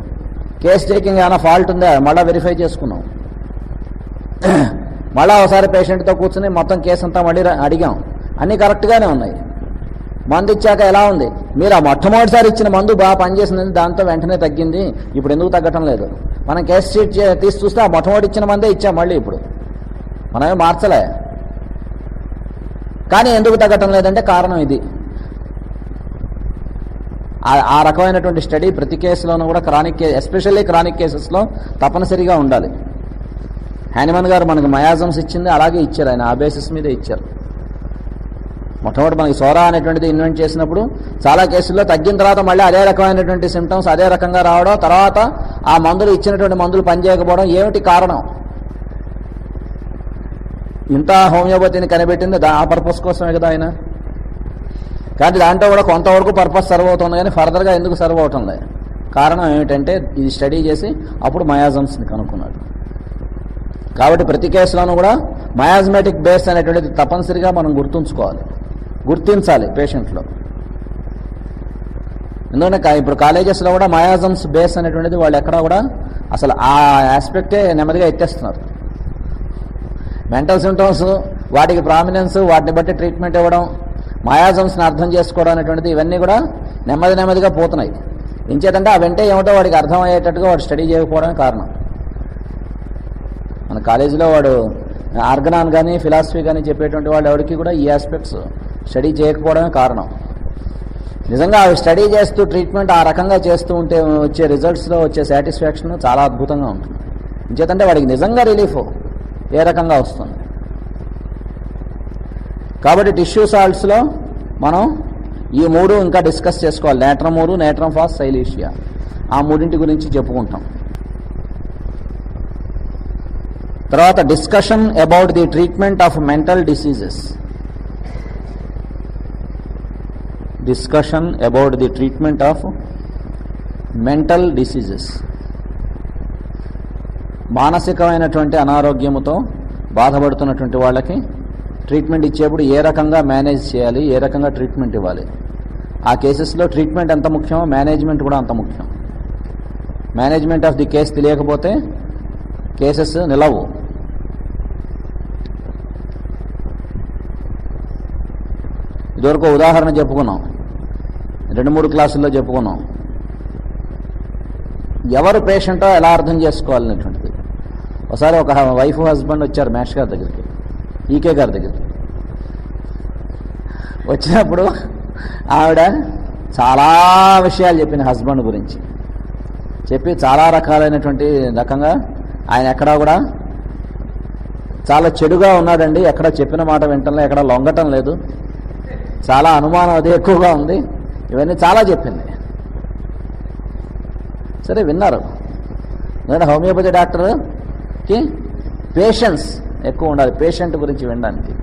కేస్ టేకింగ్ ఏమైనా ఫాల్ట్ ఉందా మళ్ళీ వెరిఫై చేసుకున్నాం. మళ్ళీ ఒకసారి పేషెంట్తో కూర్చుని మొత్తం కేసు అంతా మళ్ళీ అడిగాం, అన్నీ కరెక్ట్గానే ఉన్నాయి. మందు ఇచ్చాక ఎలా ఉంది? మీరు ఆ మొట్టమొదటిసారి ఇచ్చిన మందు బాగా పనిచేసింది, దాంతో వెంటనే తగ్గింది, ఇప్పుడు ఎందుకు తగ్గటం లేదు? మనం కేస్ షీట్ తీసి చూస్తే ఆ మొట్టమొదటి ఇచ్చిన మందే ఇచ్చాం, మళ్ళీ ఇప్పుడు మనమే మార్చలే. కానీ ఎందుకు తగ్గటం లేదంటే కారణం ఇది. ఆ రకమైనటువంటి స్టడీ ప్రతి కేసులోనూ కూడా ఎస్పెషల్లీ క్రానిక్ కేసెస్లో తప్పనిసరిగా ఉండాలి. హ్యానిమన్ గారు మనకు మయాజమ్స్ ఇచ్చింది అలాగే ఇచ్చారు, ఆయన ఆ బేసిస్ మీదే ఇచ్చారు. మొట్టమొదటి మనకి సోరా అనేటువంటిది ఇన్వెంట్ చేసినప్పుడు చాలా కేసుల్లో తగ్గిన తర్వాత మళ్ళీ అదే రకమైనటువంటి సిమ్టమ్స్ అదే రకంగా రావడం, తర్వాత ఆ మందులు ఇచ్చినటువంటి మందులు పనిచేయకపోవడం, ఏమిటి కారణం? ఇంత హోమియోపతిని కనిపెట్టింది ఆ పర్పస్ కోసమే కదా ఆయన. కానీ దాంట్లో కూడా కొంతవరకు పర్పస్ సర్వ్ అవుతుంది, కానీ ఫర్దర్గా ఎందుకు సర్వ్ అవటం లేదు? కారణం ఏమిటంటే ఇది స్టడీ చేసి అప్పుడు మయాజమ్స్ని కనుక్కున్నాడు. కాబట్టి ప్రతి కేసులోనూ కూడా మయాజ్మెటిక్ బేస్ అనేటువంటిది తప్పనిసరిగా మనం గుర్తించాలి పేషెంట్లో. ఎందుకంటే ఇప్పుడు కాలేజెస్లో కూడా మయాజమ్స్ బేస్ అనేటువంటిది వాళ్ళు ఎక్కడా కూడా అసలు ఆ ఆస్పెక్టే నెమ్మదిగా ఎత్తేస్తున్నారు. మెంటల్ సిమ్టమ్స్, వాటికి ప్రామినెన్స్, వాటిని బట్టి ట్రీట్మెంట్ ఇవ్వడం, మయాజమ్స్ని అర్థం చేసుకోవడం అనేటువంటిది ఇవన్నీ కూడా నెమ్మదిగా పోతున్నాయి. ఇంచేతంటే అవంటే ఏమిటో వాడికి అర్థమయ్యేటట్టుగా వాడు స్టడీ చేయకపోవడమే కారణం. మన కాలేజీలో వాడు ఆర్గనాన్ కానీ ఫిలాసఫీ కానీ చెప్పేటువంటి వాళ్ళు ఎవరికి కూడా ఈ ఆస్పెక్ట్స్ స్టడీ చేయకపోవడమే కారణం. నిజంగా అవి స్టడీ చేస్తూ ట్రీట్మెంట్ ఆ రకంగా చేస్తూ ఉంటే వచ్చే రిజల్ట్స్లో వచ్చే సాటిస్ఫాక్షన్ చాలా అద్భుతంగా ఉంటుంది. ఇంచేతంటే వాడికి నిజంగా రిలీఫ్ ఏ రకంగా వస్తుంది. కాబట్టి టిష్యూ సాల్ట్స్లో మనం ఈ మూడు ఇంకా డిస్కస్ చేసుకోవాలి. నేట్రమూరు, నేట్రమ్ ఫాస్, సైలీషియా, ఆ మూడింటి గురించి చెప్పుకుంటాం. తర్వాత discussion about the treatment of mental diseases. Discussion about the treatment of mental diseases. మానసికమైనటువంటి అనారోగ్యముతో బాధపడుతున్నటువంటి వాళ్ళకి ట్రీట్మెంట్ ఇచ్చేప్పుడు ఏ రకంగా మేనేజ్ చేయాలి, ఏ రకంగా ట్రీట్మెంట్ ఇవ్వాలి. ఆ కేసెస్లో ట్రీట్మెంట్ ఎంత ముఖ్యమో మేనేజ్మెంట్ కూడా అంత ముఖ్యం. మేనేజ్మెంట్ ఆఫ్ ది కేసు తెలియకపోతే కేసెస్ నిలవు. ఇదివరకు ఉదాహరణ చెప్పుకున్నాం, 2-3 క్లాసుల్లో చెప్పుకున్నాం. ఎవరు పేషెంటో ఎలా అర్థం చేసుకోవాలనేటువంటిది. ఒకసారి ఒక వైఫ్ హస్బెండ్ వచ్చారు మేష్ గారి దగ్గరికి, ఈకే గారి దగ్గరికి. వచ్చినప్పుడు ఆవిడ చాలా విషయాలు చెప్పింది హస్బెండ్ గురించి. చెప్పి చాలా రకాలైనటువంటి రకంగా ఆయన ఎక్కడా కూడా చాలా చెడుగా ఉన్నాడండి, ఎక్కడ చెప్పిన మాట వింటంలో, ఎక్కడ లొంగటం లేదు, చాలా అనుమానం అది ఎక్కువగా ఉంది, ఇవన్నీ చాలా చెప్పింది. సరే విన్నారు. ఎందుకంటే హోమియోపతి డాక్టర్కి పేషెన్స్ ఎక్కువ ఉండాలి పేషెంట్ గురించి వినడానికి.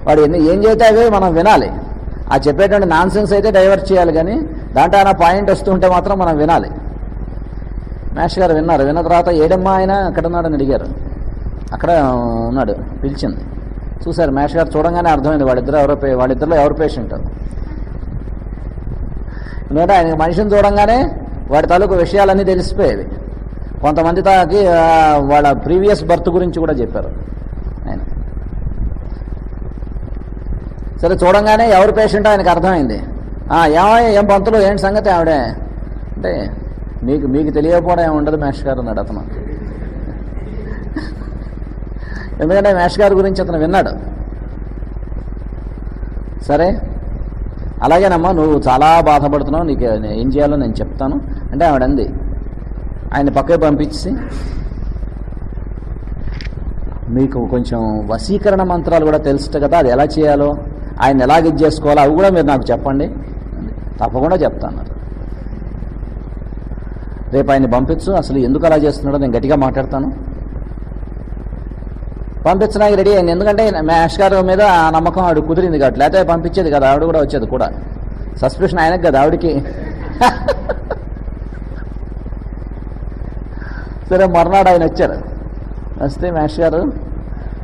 వాడు ఏం చేస్తే అవి మనం వినాలి. ఆ చెప్పేటువంటి నాన్ సెన్స్ అయితే డైవర్ట్ చేయాలి, కానీ దాంట్లో ఆయన పాయింట్ వస్తుంటే మాత్రం మనం వినాలి. మేష్ గారు విన్నారు. విన్న తర్వాత ఏడమ్మా ఆయన అక్కడ ఉన్నాడని అడిగారు. అక్కడ ఉన్నాడు, పిలిచింది. చూశారు. మేష్ గారు చూడంగానే అర్థమైంది వాళ్ళిద్దరిలో ఎవరు పేషెంట్. ఎందుకంటే ఆయన మనిషిని చూడంగానే వాడి తాలూకు విషయాలన్నీ తెలిసిపోయేవి. కొంతమంది తాకి వాళ్ళ ప్రీవియస్ బర్త్ గురించి కూడా చెప్పారు ఆయన. సరే చూడంగానే ఎవరు పేషెంట్ ఆయనకు అర్థమైంది. ఏం పంతులు ఏంటి సంగతి ఆవిడే అంటే, మీకు తెలియకపోవడం ఏమి ఉండదు మేష్ గారు అన్నాడు అతను. ఎందుకంటే మేష్ గారి గురించి అతను విన్నాడు. సరే అలాగేనమ్మా, నువ్వు చాలా బాధపడుతున్నావు, నీకు ఏం చేయాలో నేను చెప్తాను అంటే ఆవిడ అంది. ఆయన పక్కకి పంపించి, మీకు కొంచెం వశీకరణ మంత్రాలు కూడా తెలుసు కదా, అది ఎలా చేయాలో, ఆయన ఎలాగ ఇది చేసుకోవాలో అవి కూడా మీరు నాకు చెప్పండి. తప్పకుండా చెప్తాను. రేపు ఆయన్ని పంపించు, అసలు ఎందుకు అలా చేస్తున్నాడో నేను గట్టిగా మాట్లాడతాను. పంపించడానికి రెడీ అయింది. ఎందుకంటే మేష్ గారి మీద ఆ నమ్మకం ఆవిడ కుదిరింది కాబట్టి, లేకపోతే పంపించేది కదా, ఆవిడ కూడా వచ్చేది కూడా. సస్పెషన్ ఆయనకు కదా ఆవిడికి. సరే మర్నాడు ఆయన వచ్చారు. వస్తే మేష్ గారు,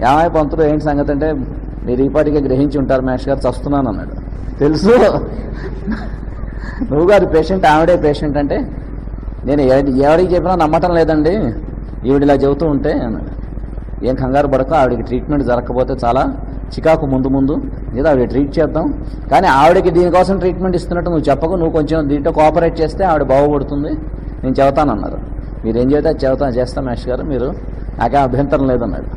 ఏమై పంతులు ఏంటి సంగతి అంటే, మీరు ఈ పాటికే గ్రహించి ఉంటారు మేష్ గారు, చస్తున్నాను అన్నాడు. తెలుసు, నువ్వు గారు పేషెంట్, ఆవిడే పేషెంట్ అంటే, నేను ఎవరికి చెప్పినా నమ్మటం లేదండి, ఈవిడిలా చెబుతూ ఉంటే అన్నాడు. ఏం కంగారు పడక, ఆవిడకి ట్రీట్మెంట్ జరగకపోతే చాలా చికాకు ముందు ఏదో ఆవిడ ట్రీట్ చేద్దాం, కానీ ఆవిడకి దీనికోసం ట్రీట్మెంట్ ఇస్తున్నట్టు నువ్వు చెప్పకు, నువ్వు కొంచెం దీంట్లో కోఆపరేట్ చేస్తే ఆవిడ బాగుపడుతుంది, నేను చెబుతానన్నారు. మీరేం చెబితే అది చేస్తాం మేష్ గారు, మీరు నాకేం అభ్యంతరం లేదన్నాడు.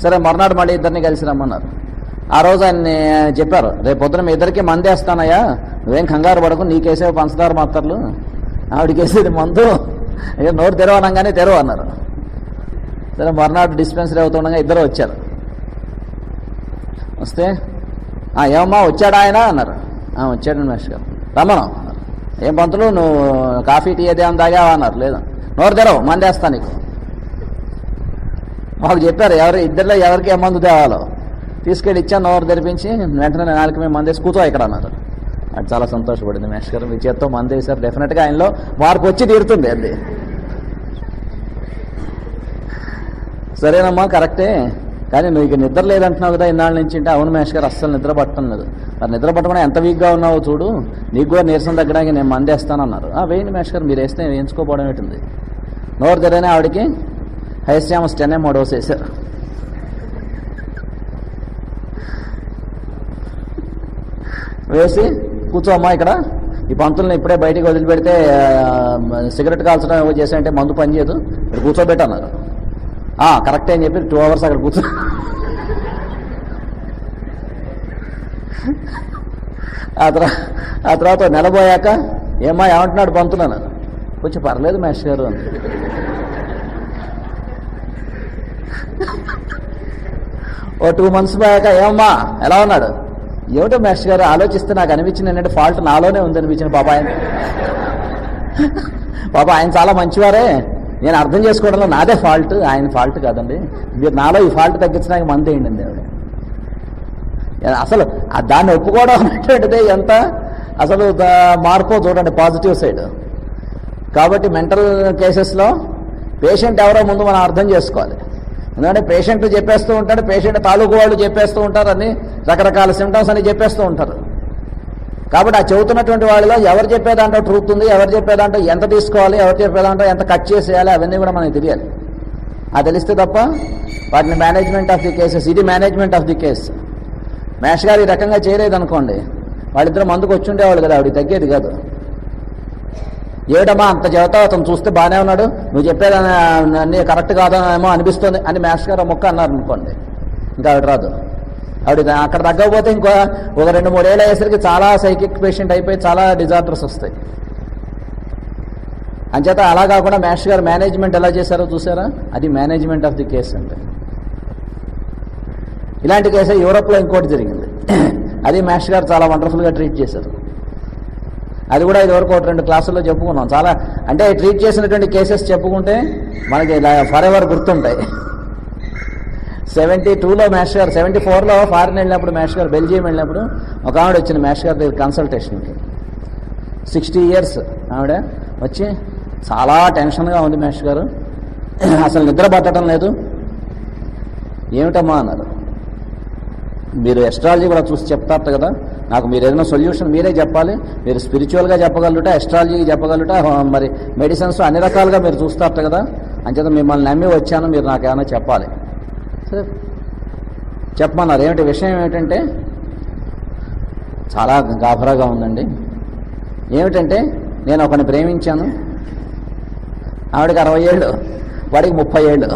సరే మర్నాడు మళ్ళీ ఇద్దరిని కలిసి రమ్మన్నారు. ఆ రోజు ఆయన్ని చెప్పారు, రేపు పొద్దున మీ ఇద్దరికి మందేస్తానయ్యా, నువ్వేం కంగారు పడకు, నీకేసేవి పంచదార మాత్రలు, ఆవిడకేసేది మందు, ఇక నోరు తెరవనంగానే తెరవ అన్నారు. సరే మర్నాడు డిస్పెన్సరీ అవుతుండగా ఇద్దరు వచ్చారు. వస్తే ఏమమ్మా వచ్చాడా ఆయన అన్నారు. వచ్చాడు మాస్టర్ గారు, రమ్మను అన్నారు. ఏం పంతులు నువ్వు కాఫీ టీ ఏదేమో తాగావా అన్నారు. లేదు. నోరు తెరవు, మందేస్తా నీకు. మాకు చెప్పారు ఇద్దరిలో ఎవరికి ఏ మందు తేవాలో. తీసుకెళ్ళి ఇచ్చాను, నోరు తెరిపించి వెంటనే నాలుగు మేము మందేసి కూర్చో ఇక్కడ అన్నారు. అది చాలా సంతోషపడింది. మాస్టర్ గారు మీ చేత్తో మందేశారు, డెఫినెట్గా ఆయనలో మార్పు వచ్చి తీరుతుంది. అది సరేనమ్మా కరెక్టే, కానీ నువ్వు ఇక నిద్ర లేదంటున్నావు కదా ఇన్నాళ్ళ నుంచి. అంటే అవును మేష్ గారు అస్సలు నిద్ర పట్టడం లేదు. మరి నిద్ర పట్టకుండా ఎంత వీక్గా ఉన్నావో చూడు, నీకు కూడా నీరసం తగ్గడానికి నేను మందేస్తానన్నారు. వేయండి మేష్ గారు, మీరు వేస్తే వేయించుకోపోవడం ఏంటుంది. నోరు తెరనే ఆవిడకి హైస్యామస్ 10 డోస్ వేశారు. వేసి కూర్చోమ్మా ఇక్కడ, ఈ పంతుల్ని ఇప్పుడే బయటికి వదిలిపెడితే సిగరెట్ కాల్చడం ఏవో చేశాయంటే మందు పనిచేయదు, ఇక్కడ కూర్చోబెట్టన్నారు. కరెక్టే అని చెప్పి 2 hours అక్కడ కూర్చో. ఆ తర్వాత నెలబోయాక ఏమంటున్నాడు పంతులను, కొంచెం పర్లేదు మేష్ గారు అని. ఓ 2 months పోయాక ఏమమ్మా ఎలా ఉన్నాడు, ఏమిటో మేష్ గారు ఆలోచిస్తే నాకు అనిపించింది ఏంటంటే ఫాల్ట్ నాలోనే ఉంది అనిపించింది. పాప ఆయన చాలా మంచివారే, నేను అర్థం చేసుకోవడంలో నాదే ఫాల్ట్, ఆయన ఫాల్ట్ కాదండి, మీరు నాలో ఈ ఫాల్ట్ తగ్గించడానికి మంది ఏంటండి ఆవిడ. అసలు దాన్ని ఒప్పుకోవడం అనేటువంటిదే ఎంత అసలు మార్పు చూడండి, పాజిటివ్ సైడ్. కాబట్టి మెంటల్ కేసెస్లో పేషెంట్ ఎవరో ముందు మనం అర్థం చేసుకోవాలి. ఎందుకంటే పేషెంట్ చెప్పేస్తూ ఉంటాడు, పేషెంట్ తాలూకు వాళ్ళు చెప్పేస్తూ ఉంటారు, అన్ని రకరకాల సిమ్టమ్స్ అని చెప్పేస్తూ ఉంటారు. కాబట్టి ఆ చెబుతున్నటువంటి వాళ్ళలో ఎవరు చెప్పేదాంట్లో ట్రూత్ ఉంది, ఎవరు చెప్పేదాంట్లో ఎంత తీసుకోవాలి, ఎవరు చెప్పేదాంట్లో ఎంత కట్ చేసేయాలి, అవన్నీ కూడా మనకి తెలియాలి. అది తెలిస్తే తప్ప వాటిని మేనేజ్మెంట్ ఆఫ్ ది కేసెస్, ఇది management of the case. Mesh గారు ఈ రకంగా చేయలేదు అనుకోండి, వాళ్ళిద్దరు మందుకు వచ్చి ఉండేవాళ్ళు కదా, ఆవిడ తగ్గేది కాదు. ఏమిటమ్మా అంత చెబుతావు, అతను చూస్తే బాగానే ఉన్నాడు, నువ్వు చెప్పేది అన్నీ కరెక్ట్ కాదేమో అనిపిస్తుంది అని మేష్ గారు మొక్క అన్నారు అనుకోండి, ఇంకా ఆవిడ రాదు. ఆవిడ అక్కడ తగ్గకపోతే ఇంకో ఒక 2-3 ఏళ్ళు అయ్యేసరికి చాలా సైకిక్ పేషెంట్ అయిపోయి చాలా డిజార్డర్స్ వస్తాయి. అంచేత అలా కాకుండా మేష్ గారు మేనేజ్మెంట్ ఎలా చేశారో చూసారా, అది మేనేజ్మెంట్ ఆఫ్ ది కేస్ అంటే. ఇలాంటి కేసు యూరోప్లో ఇంకోటి జరిగింది, అది మేష్ గారు చాలా వండర్ఫుల్గా ట్రీట్ చేశారు. అది కూడా ఇదివరకు 1-2 క్లాసుల్లో చెప్పుకున్నాం. చాలా అంటే ట్రీట్ చేసినటువంటి కేసెస్ చెప్పుకుంటే మనకి ఫర్ ఎవర్ గుర్తుంటాయి. 72లో మేష్ గారు, 74లో ఫారిన్ వెళ్ళినప్పుడు మేష్ గారు బెల్జియం వెళ్ళినప్పుడు ఒక ఆవిడ వచ్చింది మేష్ గారి దగ్గర కన్సల్టేషన్కి. 60 years ఆవిడ వచ్చి చాలా టెన్షన్గా ఉంది మేష్ గారు, అసలు నిద్ర పట్టడం లేదు. ఏమిటమ్మా అన్నారు. మీరు ఎస్ట్రాలజీ కూడా చూసి చెప్తారట కదా, నాకు మీరు ఏదైనా సొల్యూషన్ మీరే చెప్పాలి, మీరు స్పిరిచువల్గా చెప్పగలుగుట, ఎస్ట్రాలజీకి చెప్పగలుగుట, మరి మెడిసిన్స్ అన్ని రకాలుగా మీరు చూస్తారట కదా, అంచేత మిమ్మల్ని నమ్మి వచ్చాను, మీరు నాకు ఏమైనా చెప్పాలి. సరే చెప్పమన్నారు. ఏమిటి విషయం ఏమిటంటే చాలా గాభరాగా ఉందండి. ఏమిటంటే నేను ఒకరిని ప్రేమించాను, ఆవిడకి 60 ఏళ్ళు, వాడికి 30 ఏళ్ళు.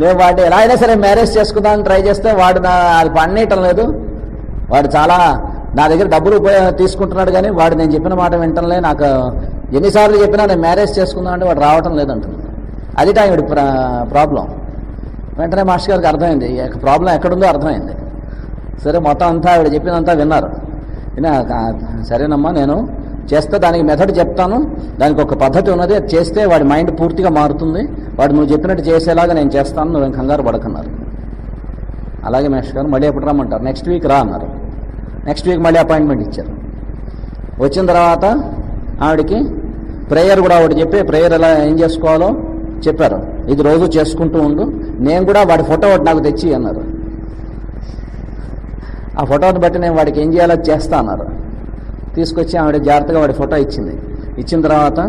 నేను వాడిని ఎలా అయినా సరే మ్యారేజ్ చేసుకుందామని ట్రై చేస్తే వాడు అది పనియటం లేదు. వాడు చాలా నా దగ్గర డబ్బులు తీసుకుంటున్నాడు, కానీ వాడు నేను చెప్పిన మాట వింటంలే. నాకు ఎన్నిసార్లు చెప్పినా నేను మ్యారేజ్ చేసుకుందాం అంటే వాడు రావటం లేదంటున్నాడు. అది టైం ప్రాబ్లం. వెంటనే మాస్టర్ గారికి అర్థమైంది ప్రాబ్లం ఎక్కడుందో అర్థమైంది. సరే మొత్తం అంతా ఆవిడ చెప్పినంతా విన్నారు. సరేనమ్మా నేను చేస్తే దానికి మెథడ్ చెప్తాను, దానికి ఒక పద్ధతి ఉన్నది, అది చేస్తే వాడి మైండ్ పూర్తిగా మారుతుంది, వాడు నువ్వు చెప్పినట్టు చేసేలాగా నేను చేస్తాను, నువ్వేం కంగారు పడకన్నారు. అలాగే మేష్ గారు మళ్ళీ ఎప్పుడు రమ్మంటారు, నెక్స్ట్ వీక్ రా అన్నారు. నెక్స్ట్ వీక్ మళ్ళీ అపాయింట్మెంట్ ఇచ్చారు. వచ్చిన తర్వాత ఆవిడకి ప్రేయర్ కూడా ఒకటి చెప్పి ప్రేయర్ ఎలా ఏం చేసుకోవాలో చెప్పారు. ఇది రోజు చేసుకుంటూ ఉండు, నేను కూడా వాడి ఫోటో ఒకటి నాకు తెచ్చి అన్నారు. ఆ ఫోటోని బట్టి నేను వాడికి ఏం చేయాలో చేస్తా అన్నారు. తీసుకొచ్చి ఆవిడ జాగ్రత్తగా వాడి ఫోటో ఇచ్చింది. ఇచ్చిన తర్వాత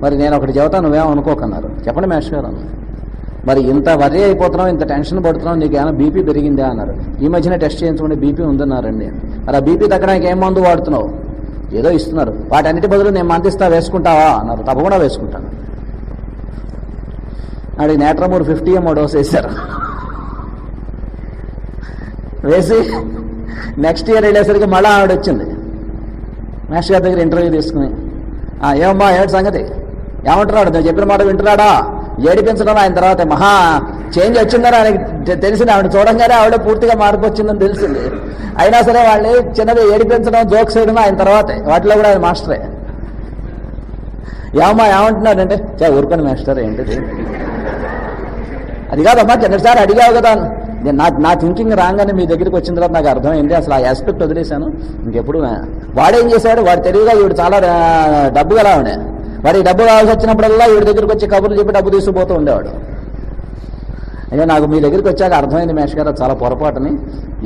మరి నేను ఒకటి చెబుతా, నువ్వేమో అనుకోకన్నారు. చెప్పండి మేష్ గారు అన్నారు. మరి ఇంత వర్రీ అయిపోతున్నావు, ఇంత టెన్షన్ పడుతున్నావు, నీకు ఏమైనా బీపీ పెరిగిందా అన్నారు. ఈ మధ్యన టెస్ట్ చేయించుకుంటే బీపీ ఉందన్నారండి. మరి ఆ బీపీ తగ్గడానికి ఏం మందు వాడుతున్నావు, ఏదో ఇస్తున్నారు, వాటన్నిటి బదులు నేను మందిస్తా వేసుకుంటావా అన్నారు. తప్పకుండా వేసుకుంటాను. ఆడికి నేట్రమూర్ 50 డోస్ వేశారు. వేసి నెక్స్ట్ ఇయర్ వెళ్ళేసరికి మళ్ళీ ఆవిడ వచ్చింది మాస్టర్ గారి దగ్గర ఇంటర్వ్యూ తీసుకుని, ఏమమ్మా ఏమిటి సంగతి, ఏమంటున్నాడు, నేను చెప్పిన మాట వింటున్నాడా, ఏడిపించడం ఆయన తర్వాత మహా చేంజ్ వచ్చిందని ఆయనకి తెలిసింది. ఆవిడ చూడంగానే ఆవిడ పూర్తిగా మార్పు వచ్చిందని తెలిసింది. అయినా సరే వాళ్ళని చిన్నగా ఏడిపించడం, జోక్స్ వేయడం ఆయన తర్వాతే, వాటిలో కూడా ఆయన మాస్టరే. ఏమమ్మా ఏమంటున్నాడంటే, ఊరుకొని మాస్టర్ ఏంటిది, అది కాదమ్మా చిన్నసారి అడిగావు కదా. నా థింకింగ్ రాగానే మీ దగ్గరికి వచ్చిన తర్వాత నాకు అర్థమైంది, అసలు ఆ ఆస్పెక్ట్ వదిలేశాను. ఇంకెప్పుడు వాడేం చేశాడు, వాడు తెలివిగా ఈవిడ చాలా డబ్బు గల ఆవిడ, వాడికి డబ్బు కావాల్సి వచ్చినప్పుడల్లా ఈవిడ దగ్గరికి వచ్చి కబుర్లు చెప్పి డబ్బు తీసుకుపోతూ ఉండేవాడు. అయ్యా నాకు మీ దగ్గరికి వచ్చాక అర్థమైంది మేష్ గారు, చాలా పొరపాటుని,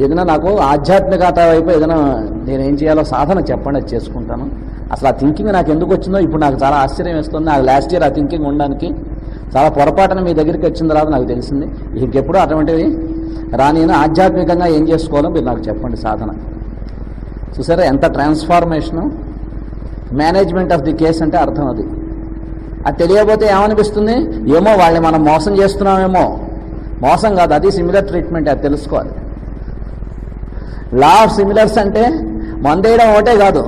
ఏదైనా నాకు ఆధ్యాత్మికత వైపు ఏదైనా నేనేం చేయాలో సాధన చెప్పండి, అది చేసుకుంటాను. అసలు ఆ థింకింగ్ నాకు ఎందుకు వచ్చిందో ఇప్పుడు నాకు చాలా ఆశ్చర్యం వేస్తుంది. నాకు లాస్ట్ ఇయర్ ఆ థింకింగ్ ఉండడానికి చాలా పొరపాటున మీ దగ్గరికి వచ్చిన తర్వాత నాకు తెలిసింది. ఇంకెప్పుడు అటువంటివి రానినా ఆధ్యాత్మికంగా ఏం చేసుకోవాలో మీరు నాకు చెప్పండి సాధన. చూసారా ఎంత ట్రాన్స్ఫార్మేషను. మేనేజ్మెంట్ ఆఫ్ ది కేస్ అంటే అర్థం అది. అది తెలియకపోతే ఏమనిపిస్తుంది, ఏమో వాళ్ళని మనం మోసం చేస్తున్నామేమో. మోసం కాదు, అది సిమిలర్ ట్రీట్మెంట్, అది తెలుసుకోవాలి. లా ఆఫ్ సిమిలర్స్ అంటే మందు వేయడం ఒకటే కాదు,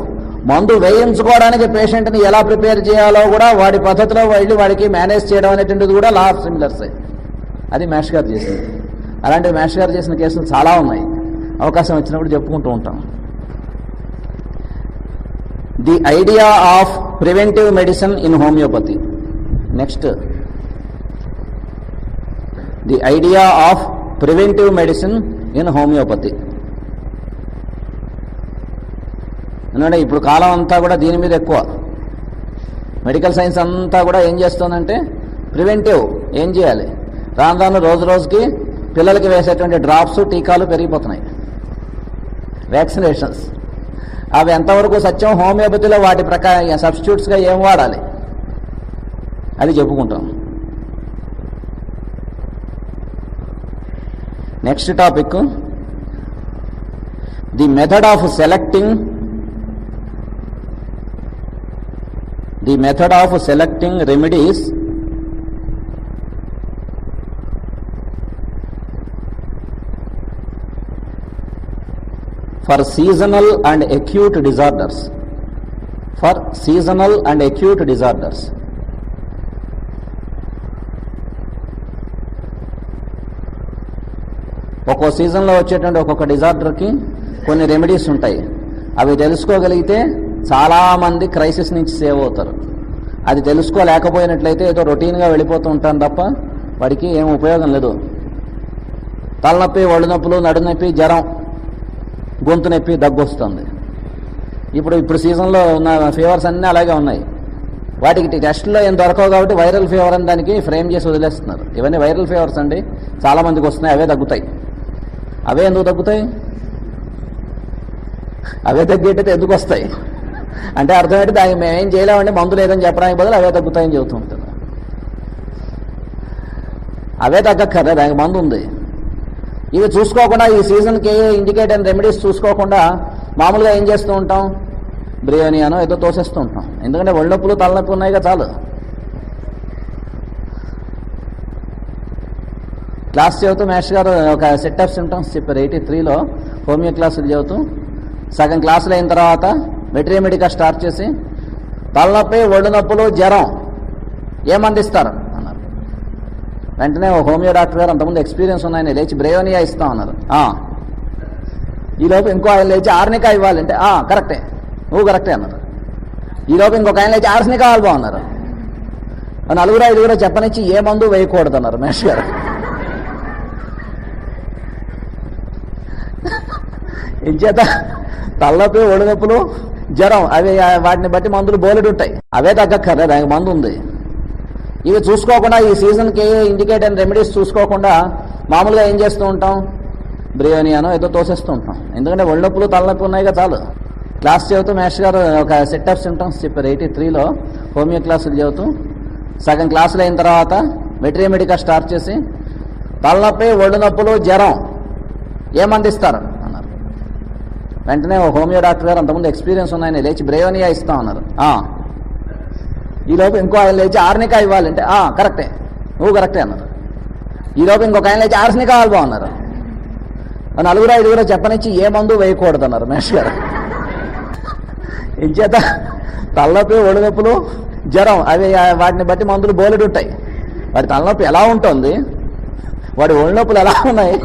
మందు వేయించుకోవడానికి పేషెంట్ని ఎలా ప్రిపేర్ చేయాలో కూడా వాడి పద్ధతిలో వెళ్ళి వాడికి మేనేజ్ చేయడం అనేటువంటిది కూడా లా ఆఫ్ సిమిలర్సే. అది మేష్ గారు చేసింది. అలాంటి మేష్ గారు చేసిన కేసులు చాలా ఉన్నాయి, అవకాశం వచ్చినప్పుడు చెప్పుకుంటూ ఉంటాం. The idea of preventive medicine in homeopathy. Next, the idea of preventive medicine in homeopathy. ఎందుకంటే ఇప్పుడు కాలం అంతా కూడా దీని మీద ఎక్కువ, మెడికల్ సైన్స్ అంతా కూడా ఏం చేస్తుందంటే ప్రివెంటివ్ ఏం చేయాలి. రాను రాను రోజు రోజుకి పిల్లలకి వేసేటువంటి డ్రాప్స్, టీకాలు పెరిగిపోతున్నాయి, వ్యాక్సినేషన్స్. అవి ఎంతవరకు సత్యం, హోమియోపతిలో వాటి ప్రకారం సబ్స్టిట్యూట్స్గా ఏం వాడాలి అది చెప్పుకుంటాం. Next topic, the method of selecting remedies for seasonal and acute disorders. ఒక్కో సీజన్లో వచ్చేటువంటి ఒక్కొక్క డిజార్డర్కి కొన్ని రెమెడీస్ ఉంటాయి. అవి తెలుసుకోగలిగితే చాలామంది క్రైసిస్ నుంచి సేవ్ అవుతారు. అది తెలుసుకోలేకపోయినట్లయితే ఏదో రొటీన్గా వెళ్ళిపోతూ ఉంటాను తప్ప వాడికి ఏం ఉపయోగం లేదు. తలనొప్పి, ఒళ్ళు నొప్పులు, నడునొప్పి, జ్వరం, గొంతు నొప్పి, దగ్గు వస్తుంది. ఇప్పుడు సీజన్లో ఉన్న ఫీవర్స్ అన్నీ అలాగే ఉన్నాయి. వాటికి టెస్ట్లో ఏం దొరకవు కాబట్టి వైరల్ ఫీవర్ అని దానికి ఫ్రేమ్ చేసి వదిలేస్తున్నారు. ఇవన్నీ వైరల్ ఫీవర్స్ అండి, చాలామందికి వస్తున్నాయి, అవే తగ్గుతాయి. అవే ఎందుకు తగ్గుతాయి, అవే తగ్గేటైతే ఎందుకు వస్తాయి అంటే అర్థం ఏంటి, దానికి మేమేం చేయలేమండి, మందు లేదని చెప్పడానికి బదులు అవే తగ్గుతాయని చెబుతూ ఉంటారు. అవే తగ్గక్కర్లే, దానికి మందు ఉంది. ఇవి చూసుకోకుండా, ఈ సీజన్కి ఇండికేట్ అయిన రెమెడీస్ చూసుకోకుండా మామూలుగా ఏం చేస్తూ ఉంటాం, బిర్యానీ అనో ఏదో తోసేస్తూ ఉంటాం. ఎందుకంటే ఒళ్ళనొప్పులు, తలనొప్పి ఉన్నాయిగా చాలు. క్లాస్ చదువుతూ మేష్ గారు ఒక సెట్ ఆఫ్ సిమ్టమ్స్ చెప్పారు. 83లో హోమియో క్లాసులు చదువుతూ సగం క్లాసులు అయిన తర్వాత వెటరీమెడికా స్టార్ట్ చేసి తలనొప్పి, ఒళ్ళు నొప్పులు, జ్వరం ఏమందిస్తారు అన్నారు. వెంటనే హోమియో డాక్టర్ గారు అంతకుముందు ఎక్స్పీరియన్స్ ఉన్నాయని లేచి బ్రేయోనియా ఇస్తాం అన్నారు. ఈలోపు ఇంకో ఆయన లేచి ఆర్నికా ఇవ్వాలంటే కరెక్టే, నువ్వు కరెక్టే అన్నారు. ఈలోపు ఇంకొక ఆయన లేచి ఆర్నికా ఇవ్వాలి బాగున్నారు. 4-5 చెప్పనిచ్చి ఏ మందు వేయకూడదు అన్నారు మేష్ గారు. ఇంచేత తలనొప్పి, ఒళ్ళు నొప్పులు, జ్వరం అవి వాటిని బట్టి మందులు బోలెడు ఉంటాయి, అవే తగ్గక్కర్లే, దానికి మందు ఉంది. ఇవి చూసుకోకుండా, ఈ సీజన్కి ఇండికేట్ అయిన రెమెడీస్ చూసుకోకుండా మామూలుగా ఏం చేస్తూ ఉంటాం, బిర్యానీ అనో ఏదో తోసేస్తూ ఉంటాం. ఎందుకంటే ఒళ్ళనొప్పులు, తలనొప్పి ఉన్నాయిగా చాలు. క్లాస్ చదువుతూ మేష్ గారు ఒక సెట్ ఆఫ్ సిమ్టమ్స్ చెప్పారు. 83లో హోమియో క్లాసులు చదువుతూ సగం క్లాసులు అయిన తర్వాత వెటరీమెడికా స్టార్ట్ చేసి తలనొప్పి, ఒళ్ళు నొప్పులు, జ్వరం ఏమందిస్తారు అన్నారు. వెంటనే హోమియో డాక్టర్ గారు అంతకుముందు ఎక్స్పీరియన్స్ ఉన్నాయని లేచి బ్రేయోనియా ఇస్తాం అన్నారు. ఈలోపు ఇంకో ఆయన లేచి ఆర్నికా ఇవ్వాలంటే కరెక్టే, నువ్వు కరెక్టే అన్నారు. ఈలోపు ఇంకొక ఆయన లేచి ఆర్నికా ఇవ్వాలి బాగున్నారు. నలుగురు ఐదుగురు చెప్పనిచ్చి ఏ మందు వేయకూడదు అన్నారు మేష్ గారు. ఇంచేత తలనొప్పి, ఒడినొప్పులు, జ్వరం అవి వాటిని బట్టి మందులు బోలెడు ఉంటాయి. వాడి తలనొప్పి ఎలా ఉంటుంది, వాడి ఒళ్ళనొప్పులు ఎలా ఉన్నాయి,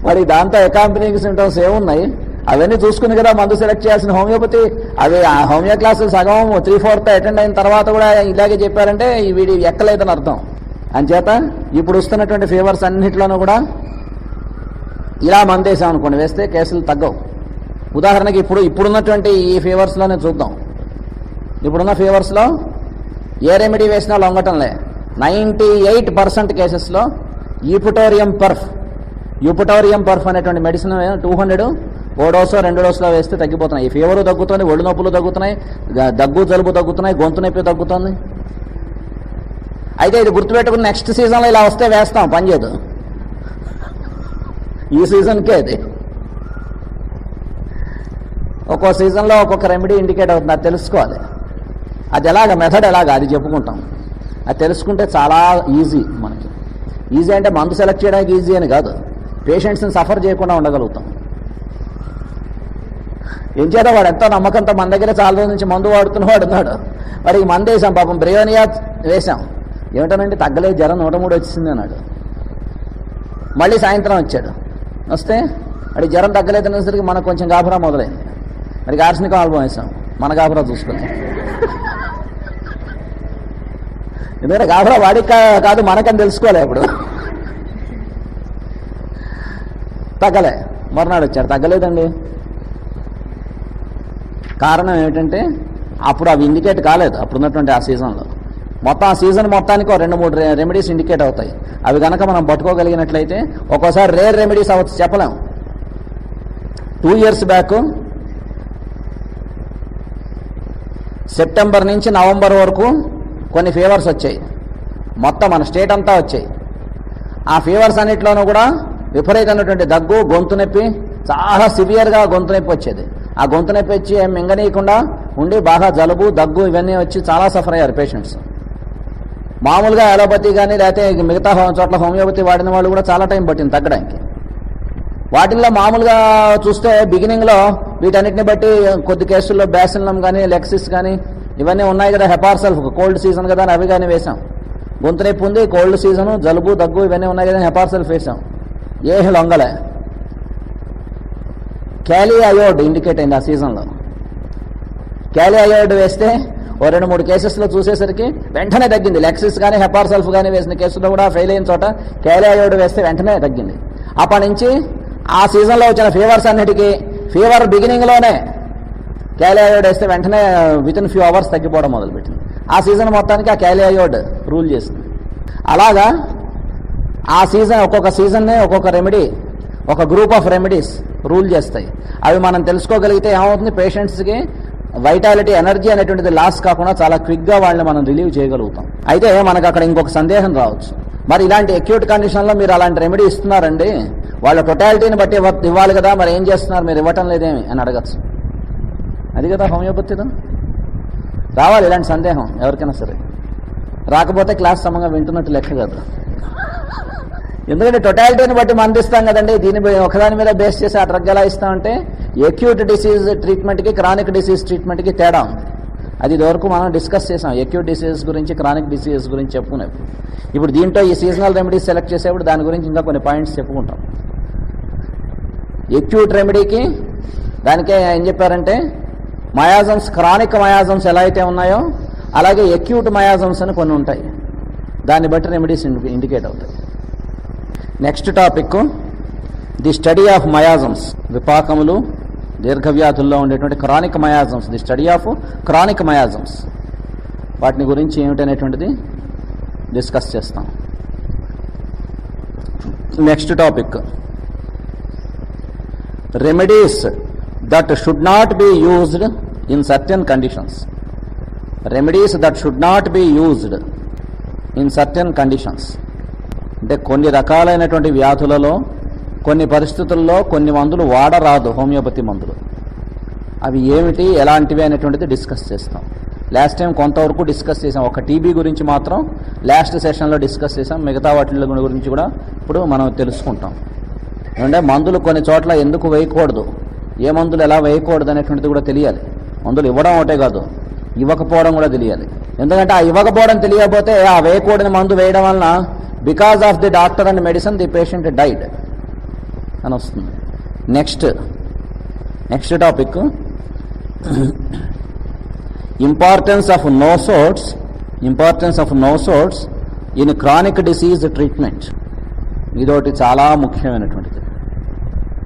వాడికి దాంతో అకాంపనింగ్ సింటమ్స్ ఏమున్నాయి, అవన్నీ చూసుకుని కదా మందు సెలెక్ట్ చేయాల్సిన హోమియోపతి. అవి ఆ హోమియో క్లాసులు సగం 3/4 అటెండ్ అయిన తర్వాత కూడా ఇలాగే చెప్పారంటే వీడి ఎక్కలేదని అర్థం. అంచేత ఇప్పుడు వస్తున్నటువంటి ఫీవర్స్ అన్నింటిలోనూ కూడా ఇలా మందేసాం అనుకోండి, వేస్తే కేసులు తగ్గవు. ఉదాహరణకి ఇప్పుడున్నటువంటి ఈ ఫీవర్స్లోనే చూద్దాం. ఇప్పుడున్న ఫీవర్స్లో ఏ రెమెడీ వేసినా లొంగటంలే. 98% కేసెస్లో యూపుటోరియం పర్ఫ్ అనేటువంటి మెడిసిన్ 200 ఓ డోసో 2 డోసులో వేస్తే తగ్గిపోతున్నాయి. ఈ ఫీవరు తగ్గుతుంది, ఒళ్ళు నొప్పులు తగ్గుతున్నాయి, దగ్గు జలుబు తగ్గుతున్నాయి, గొంతు నొప్పి తగ్గుతుంది. అయితే ఇది గుర్తుపెట్టుకుని నెక్స్ట్ సీజన్లో ఇలా వస్తే వేస్తాం, పనిచేయదు. ఈ సీజన్కే అది. ఒక్కో సీజన్లో ఒక్కొక్క రెమెడీ ఇండికేట్ అవుతుంది, అది తెలుసుకోవాలి. అది మెథడ్ అది చెప్పుకుంటాం. అది తెలుసుకుంటే చాలా ఈజీ. మనకి ఈజీ అంటే మందు సెలెక్ట్ చేయడానికి ఈజీ అని కాదు, పేషెంట్స్ని సఫర్ చేయకుండా ఉండగలుగుతాం. ఏం చేత వాడు ఎంతో నమ్మకంతో మన దగ్గర చాలా రోజుల నుంచి మందు వాడుతున్నవాడు ఉన్నాడు. వాడికి మందు వేసాం, పాపం బ్రియోనియా వేసాం. ఏమిటోనండి తగ్గలేదు, జ్వరం 103 వచ్చింది అన్నాడు. మళ్ళీ సాయంత్రం వచ్చాడు. వస్తే వాడికి జ్వరం తగ్గలేదు అనేసరికి మనకు కొంచెం గాబరా మొదలైంది. వాడికి ఆర్సనిక్ ఆల్బం వేసాం, మన గాబరా చూసుకుంది. ఎందుకంటే గాబరా వాడికి కాదు మనకని తెలుసుకోలే. ఇప్పుడు తగ్గలే, మర్నాడు వచ్చాడు, తగ్గలేదండి. కారణం ఏమిటంటే అప్పుడు అవి ఇండికేట్ కాలేదు. అప్పుడున్నటువంటి ఆ సీజన్లో మొత్తం ఆ సీజన్ మొత్తానికి 2-3 రెమెడీస్ ఇండికేట్ అవుతాయి. అవి కనుక మనం పట్టుకోగలిగినట్లయితే ఒక్కోసారి రేర్ రెమెడీస్ అవ్వచ్చు, చెప్పలేం. 2 years బ్యాక్ సెప్టెంబర్ నుంచి నవంబర్ వరకు కొన్ని ఫీవర్స్ వచ్చాయి. మొత్తం మన స్టేట్ అంతా వచ్చాయి. ఆ ఫీవర్స్ అన్నింటిలోనూ కూడా విపరీతమైనటువంటి దగ్గు, గొంతు నొప్పి, చాలా సివియర్గా గొంతు నొప్పి వచ్చేది. ఆ గొంతు నొప్పి వచ్చి ఏం మింగనీయకుండా ఉండి బాగా జలుబు, దగ్గు ఇవన్నీ వచ్చి చాలా సఫర్ అయ్యారు పేషెంట్స్. మామూలుగా అలోపతి కానీ లేకపోతే మిగతా చోట్ల హోమియోపతి వాడిన వాళ్ళు కూడా చాలా టైం పట్టింది తగ్గడానికి. వాటిల్లో మామూలుగా చూస్తే బిగినింగ్లో వీటన్నిటిని బట్టి కొద్ది కేసుల్లో బ్యాసిల్లం కానీ, లెక్సిస్ కానీ ఇవన్నీ ఉన్నాయి కదా, హెపార్సల్ఫ్ కోల్డ్ సీజన్ కదా అని అవి కానీ వేసాం. గొంతు నొప్పి ఉంది, కోల్డ్ సీజను, జలుబు, దగ్గు ఇవన్నీ ఉన్నాయి కదా, హెపార్సల్ఫ్ వేసాం. ఏ లొంగలే. క్యాలీ అయోడ్ ఇండికేట్ అయింది ఆ సీజన్లో. క్యాలీ అయోడ్ వేస్తే 2-3 కేసెస్లో చూసేసరికి వెంటనే తగ్గింది. లెక్సిస్ కానీ హెపార్సల్ఫ్ కానీ వేసిన కేసులో కూడా ఫెయిల్ అయిన చోట క్యాలీ అయోడ్ వేస్తే వెంటనే తగ్గింది. అప్పటి నుంచి ఆ సీజన్లో వచ్చిన ఫీవర్స్ అన్నిటికీ ఫీవర్ బిగినింగ్లోనే క్యాలీ అయోడ్ వేస్తే వెంటనే వితిన్ ఫ్యూ అవర్స్ తగ్గిపోవడం మొదలుపెట్టింది. ఆ సీజన్ మొత్తానికి ఆ క్యాలీ అయోడ్ రూల్ చేసింది. అలాగా ఆ సీజన్ ఒక్కొక్క సీజన్నే ఒక్కొక్క రెమెడీ, ఒక గ్రూప్ ఆఫ్ రెమెడీస్ రూల్ చేస్తాయి. అవి మనం తెలుసుకోగలిగితే ఏమవుతుంది, పేషెంట్స్కి వైటాలిటీ, ఎనర్జీ అనేటువంటిది లాస్ కాకుండా చాలా క్విక్గా వాళ్ళని మనం రిలీవ్ చేయగలుగుతాం. అయితే మనకు అక్కడ ఇంకొక సందేహం రావచ్చు, మరి ఇలాంటి అక్యూట్ కండిషన్లో మీరు అలాంటి రెమెడీ ఇస్తున్నారండి, వాళ్ళ టోటాలిటీని బట్టి ఇవ్వాలి కదా, మరి ఏం చేస్తున్నారు మీరు ఇవ్వటం లేదేమి అని అడగచ్చు. అది కదా హోమియోపతిలో రావాలి ఇలాంటి సందేహం ఎవరికైనా సరే. రాకపోతే క్లాస్ సమంగా వింటున్నట్టు లెక్క కాదు. ఎందుకంటే టోటాలిటీని బట్టి మందిస్తాం కదండి, దీని ఒకదాని మీద బేస్ చేసి ఆ డ్రగ్ ఎలా ఇస్తామంటే అక్యూట్ డిసీజ్ ట్రీట్మెంట్కి, క్రానిక్ డిసీజ్ ట్రీట్మెంట్కి తేడా ఉంది. అది ఇదివరకు మనం డిస్కస్ చేసాం, అక్యూట్ డిసీజెస్ గురించి, క్రానిక్ డిసీజెస్ గురించి చెప్పుకునేప్పుడు. ఇప్పుడు దీంట్లో ఈ సీజనల్ రెమెడీస్ సెలెక్ట్ చేసేప్పుడు దాని గురించి ఇంకా కొన్ని పాయింట్స్ చెప్పుకుంటాం. అక్యూట్ రెమెడీకి దానికే ఏం చెప్పారంటే మయాజమ్స్, క్రానిక్ మయాజమ్స్ ఎలా అయితే ఉన్నాయో అలాగే అక్యూట్ మయాజమ్స్ అని కొన్ని ఉంటాయి. దాన్ని బట్టి రెమెడీస్ ఇండికేట్ అవుతాయి. Next topic the study of miasms, విపాకములు, దీర్ఘవ్యాధుల్లో ఉండేటువంటి chronic miasms, the study of chronic miasms, వాటిని గురించి ఏమిటనేటువంటిది డిస్కస్ చేస్తాం. Next topic remedies that should not be used in certain conditions. Remedies that should not be used in certain conditions అంటే కొన్ని రకాలైనటువంటి వ్యాధులలో, కొన్ని పరిస్థితుల్లో కొన్ని మందులు వాడరాదు, హోమియోపతి మందులు. అవి ఏమిటి, ఎలాంటివి అనేటువంటిది డిస్కస్ చేస్తాం. లాస్ట్ టైం కొంతవరకు డిస్కస్ చేసాం. ఒక టీబీ గురించి మాత్రం లాస్ట్ సెషన్లో డిస్కస్ చేసాం. మిగతా వాటి గురించి కూడా ఇప్పుడు మనం తెలుసుకుంటాం. అంటే మందులు కొన్ని చోట్ల ఎందుకు వేయకూడదు, ఏ మందులు ఎలా వేయకూడదు అనేటువంటిది కూడా తెలియాలి. మందులు ఇవ్వడం ఒకటే కాదు, ఇవ్వకపోవడం కూడా తెలియాలి. ఎందుకంటే ఆ ఇవ్వకపోవడం తెలియకపోతే ఆ వేయకూడని మందు వేయడం వలన because of the doctor and medicine the patient died అని వస్తుంది. Next topic, importance of nosodes in chronic disease treatment. ఇదొకటి చాలా ముఖ్యమైనటువంటిది.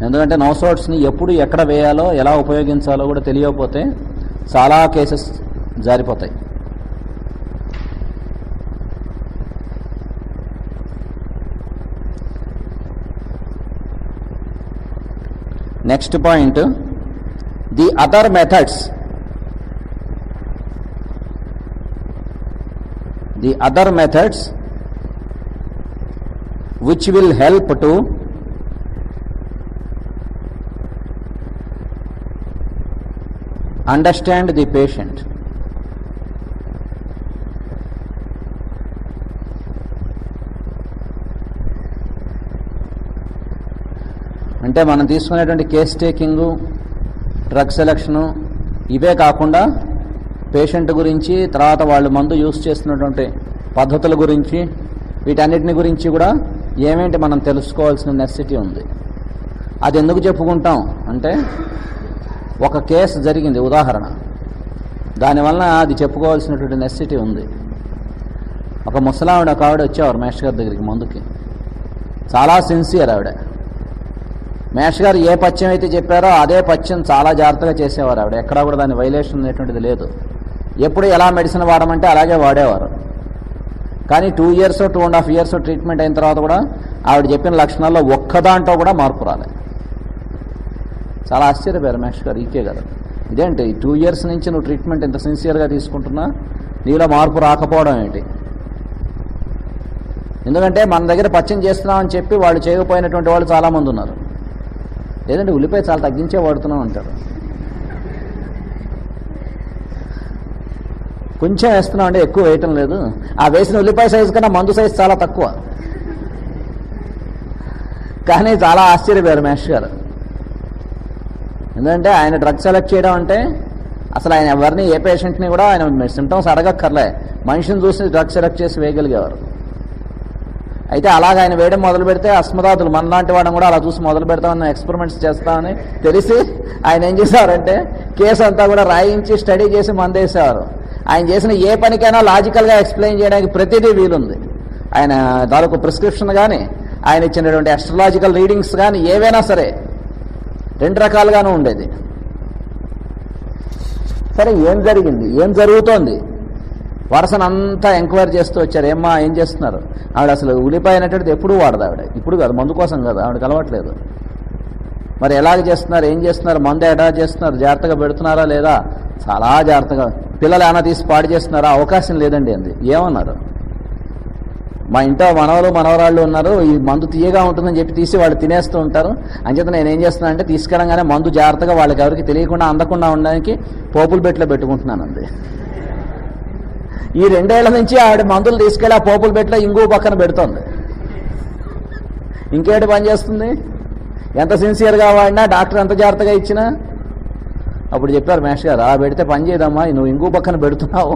ఎందుకంటే నోసోట్స్ని ఎప్పుడు ఎక్కడ వేయాలో ఎలా ఉపయోగించాలో కూడా తెలియకపోతే చాలా కేసెస్ జారిపోతాయి. Next point, the other methods which will help to understand the patient. అంటే మనం తీసుకునేటువంటి కేస్ టేకింగు, డ్రగ్ సెలక్షను ఇవే కాకుండా పేషెంట్ గురించి, తర్వాత వాళ్ళు మందు యూజ్ చేస్తున్నటువంటి పద్ధతుల గురించి, వీటన్నిటిని గురించి కూడా ఏమేంటి మనం తెలుసుకోవాల్సిన నెసెసిటీ ఉంది. అది ఎందుకు చెప్పుకుంటాం అంటే ఒక కేసు జరిగింది ఉదాహరణ, దానివల్ల అది చెప్పుకోవాల్సినటువంటి నెసెసిటీ ఉంది. ఒక ముసలావిడ ఒక ఆవిడ వచ్చేవారు మేష్ గారి దగ్గరికి మందుకి. చాలా సిన్సియర్ ఆవిడ. మేష్ గారు ఏ పథ్యం అయితే చెప్పారో అదే పథ్యం చాలా జాగ్రత్తగా చేసేవారు ఆవిడ. ఎక్కడా కూడా దాని వైలేషన్ అనేటువంటిది లేదు. ఎప్పుడు ఎలా మెడిసిన్ వాడమంటే అలాగే వాడేవారు. కానీ 2 years 2.5 years ట్రీట్మెంట్ అయిన తర్వాత కూడా ఆవిడ చెప్పిన లక్షణాల్లో ఒక్కదాంట్లో కూడా మార్పు రాలేదు. చాలా ఆశ్చర్యపోయారు మేష్ గారు, ఈకే గారు, ఇదేంటి 2 years నుంచి నువ్వు ట్రీట్మెంట్ ఇంత సిన్సియర్గా తీసుకుంటున్నా నీలో మార్పు రాకపోవడం ఏంటి? ఎందుకంటే మన దగ్గర పచ్చం చేస్తున్నామని చెప్పి వాళ్ళు చేయకపోయినటువంటి వాళ్ళు చాలామంది ఉన్నారు. లేదంటే ఉల్లిపాయ చాలా తగ్గించే వాడుతున్నాం అంటారు. కొంచెం వేస్తున్నాం అంటే ఎక్కువ వేయటం లేదు. ఆ వేసిన ఉల్లిపాయ సైజు కన్నా మందు సైజు చాలా తక్కువ. కానీ చాలా ఆశ్చర్యపోయారు మేష్ గారు. ఎందుకంటే ఆయన డ్రగ్ సెలెక్ట్ చేయడం అంటే అసలు ఆయన ఎవరిని, ఏ పేషెంట్ని కూడా ఆయన సిమ్టమ్స్ అడగక్కర్లే, మనిషిని చూసి డ్రగ్ సెలెక్ట్ చేసి వేయగలిగేవారు. అయితే అలాగ ఆయన వేయడం మొదలు పెడితే అస్మదాతులు మనలాంటి వాడిని కూడా అలా చూసి మొదలు పెడతామని, ఎక్స్పెరిమెంట్స్ చేస్తామని తెలిసి ఆయన ఏం చేసేవారంటే కేసు అంతా కూడా రాయించి స్టడీ చేసి మందేసేవారు. ఆయన చేసిన ఏ పనికైనా లాజికల్గా ఎక్స్ప్లెయిన్ చేయడానికి ప్రతిదీ వీలుంది. ఆయన తాలూకు ప్రిస్క్రిప్షన్ కానీ, ఆయన ఇచ్చినటువంటి అస్ట్రాలజికల్ రీడింగ్స్ కానీ ఏవైనా సరే 2 రకాలుగానూ ఉండేది. సరే, ఏం జరిగింది, ఏం జరుగుతోంది, వరుసనంతా ఎంక్వైరీ చేస్తూ వచ్చారు. ఏం చేస్తున్నారు? ఆవిడ అసలు ఉల్లిపాయ అనేటువంటిది ఎప్పుడూ వాడదు ఆవిడ. ఇప్పుడు కాదు, మందు కోసం కాదు, ఆవిడకి అలవాట్లేదు. మరి ఎలాగ చేస్తున్నారు, ఏం చేస్తున్నారు, మందు ఎలా చేస్తున్నారు, జాగ్రత్తగా పెడుతున్నారా లేదా, చాలా జాగ్రత్తగా. పిల్లలు ఏమైనా తీసి పాడు చేస్తున్నారా? అవకాశం లేదండి అంది. ఏమన్నారు? మా ఇంట్లో మనవరాళ్ళు ఉన్నారు, ఈ మందు తీయగా ఉంటుందని చెప్పి తీసి వాళ్ళు తినేస్తూ ఉంటారు. అంచేత నేను ఏం చేస్తున్నా అంటే తీసుకెళ్ళగానే మందు జాగ్రత్తగా వాళ్ళకి ఎవరికి తెలియకుండా అందకుండా ఉండడానికి పోపుల బెట్లో పెట్టుకుంటున్నానండి. ఈ 2 ఏళ్ల నుంచి ఆవిడ మందులు తీసుకెళ్ళి ఆ పోపుల బెట్లో ఇంగువ పక్కన పెడుతోంది. ఇంకేంటి పని చేస్తుంది? ఎంత సిన్సియర్గా వాడినా, డాక్టర్ ఎంత జాగ్రత్తగా ఇచ్చినా. అప్పుడు చెప్పారు మేష్ గారు, అలా పెడితే పని చేయదమ్మా, నువ్వు ఇంగువ పక్కన పెడుతున్నావు,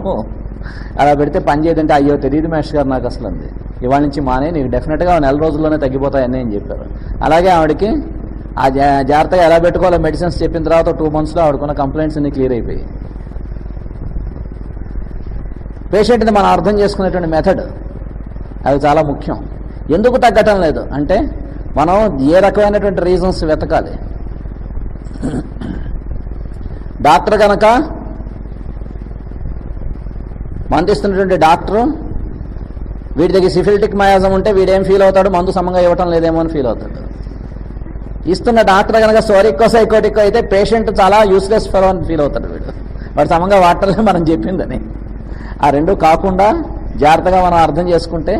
అలా పెడితే పని చేయదంటే. అయ్యో తెలియదు మేష్ గారు నాకు అసలు అంది. ఇవాళ నుంచి మానే, నీకు డెఫినెట్గా 4 రోజుల్లోనే తగ్గిపోతాయని అని చెప్పారు. అలాగే ఆవిడకి ఆ జాగ్రత్తగా ఎలా పెట్టుకోవాలో మెడిసిన్స్ చెప్పిన తర్వాత 2 monthsలో ఆవిడకున్న కంప్లైంట్స్ అన్ని క్లియర్ అయిపోయాయి. పేషెంట్ని మనం అర్థం చేసుకునేటువంటి మెథడ్ అది చాలా ముఖ్యం. ఎందుకు తగ్గటం లేదు అంటే మనం ఏ రకమైనటువంటి రీజన్స్ వెతకాలి. డాక్టర్ కనుక మందిస్తున్నటువంటి డాక్టరు వీడి దగ్గర సిఫిలిటిక్ మయాజం ఉంటే వీడేం ఫీల్ అవుతాడు? మందు సమంగా ఇవ్వటం లేదేమో అని ఫీల్ అవుతాడు. ఇస్తున్న డాక్టర్ కనుక సోరిక్కో సైకోటిక్కో అయితే పేషెంట్ చాలా యూస్లెస్ ఫెలో అని ఫీల్ అవుతాడు. వాడు సమంగా వాడటంలో మనం చెప్పిందని. ఆ 2 కాకుండా జాగ్రత్తగా మనం అర్థం చేసుకుంటే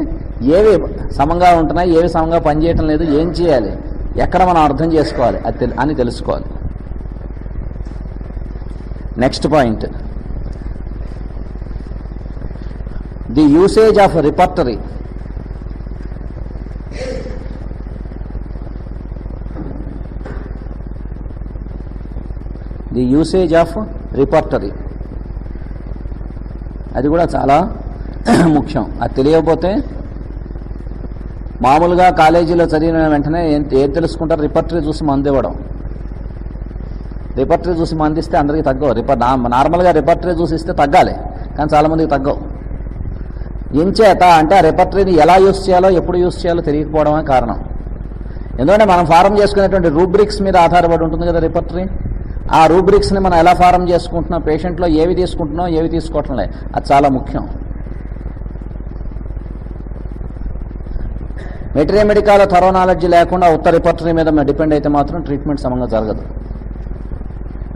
ఏవి సమంగా ఉంటున్నాయి, ఏవి సమంగా పనిచేయటం లేదు, ఏం చేయాలి, ఎక్కడ మనం అర్థం చేసుకోవాలి అని తెలుసుకోవాలి. Next point, the usage of repertory. The usage of repertory, అది కూడా చాలా ముఖ్యం. అది తెలియకపోతే మామూలుగా కాలేజీలో చదివిన వెంటనే ఏం తెలుసుకుంటారు? రిపర్టరీ చూసి మందు ఇవ్వడం. రిపర్టరీ చూసి మందిస్తే అందరికీ తగ్గవు. నార్మల్గా రిపర్టరీ చూసి ఇస్తే తగ్గాలి, కానీ చాలామందికి తగ్గవు. ఎంచేత అంటే ఆ రిపర్టరీని ఎలా యూస్ చేయాలో ఎప్పుడు యూస్ చేయాలో తెలియకపోవడమే కారణం. ఎందుకంటే మనం ఫారం చేసుకునేటువంటి రూబ్రిక్స్ మీద ఆధారపడి ఉంటుంది కదా రిపర్టరీ. ఆ రూబ్రిక్స్ని మనం ఎలా ఫారం చేసుకుంటున్నాం, పేషెంట్లో ఏవి తీసుకుంటున్నాం ఏవి తీసుకోవటం లేదు, అది చాలా ముఖ్యం. మెటీరియల్ మెడికాలో థరో నాలెడ్జ్ లేకుండా ఉత్త రిపర్టరీ మీద డిపెండ్ అయితే మాత్రం ట్రీట్మెంట్ సమంగా జరగదు.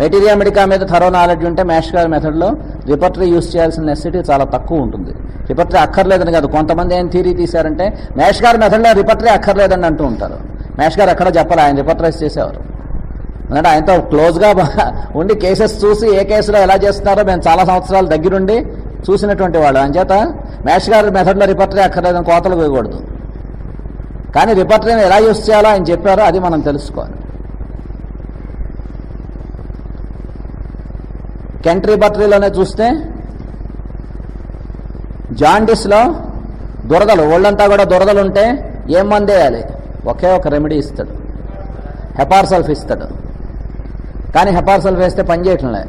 మెటీరియల్ మెడికా మీద థరో నాలెడ్జ్ ఉంటే మ్యాష్గార్ మెథడ్లో రిపర్టరీ యూస్ చేయాల్సిన నెసెసిటీ చాలా తక్కువ ఉంటుంది. రిపర్టరీ అక్కర్లేదని కాదు, కొంతమంది ఏం థియరీ తీశారంటే మ్యాష్గార్ మెథడ్లో రిపర్టరీ అక్కర్లేదని అంటూ ఉంటారు. మ్యాష్గార్ ఎక్కడ చెప్పాలి, ఆయన రిపర్టరైజ్ చేసేవారు. ఎందుకంటే ఆయనతో క్లోజ్గా ఉండి కేసెస్ చూసి ఏ కేసులో ఎలా చేస్తున్నారో మేము చాలా సంవత్సరాల దగ్గరుండి చూసినటువంటి వాళ్ళు. అంచేత మ్యాష్గార్ మెథడ్లో రిపర్టరీ అక్కర్లేదని కోతలు పోయకూడదు. కానీ రిపర్టరీని ఎలా యూస్ చేయాలో ఆయన చెప్పారో అది మనం తెలుసుకోవాలి. కెంట్ రిపర్టరీలోనే చూస్తే జాండిస్లో దురదలు, ఒళ్ళంతా కూడా దురదలు ఉంటే ఏం మందు వేయాలి? ఒకే ఒక రెమెడీ ఇస్తాడు, హెపార్సల్ఫ్ ఇస్తాడు. కానీ హెపార్సల్ఫ్ వేస్తే పనిచేయటం లే.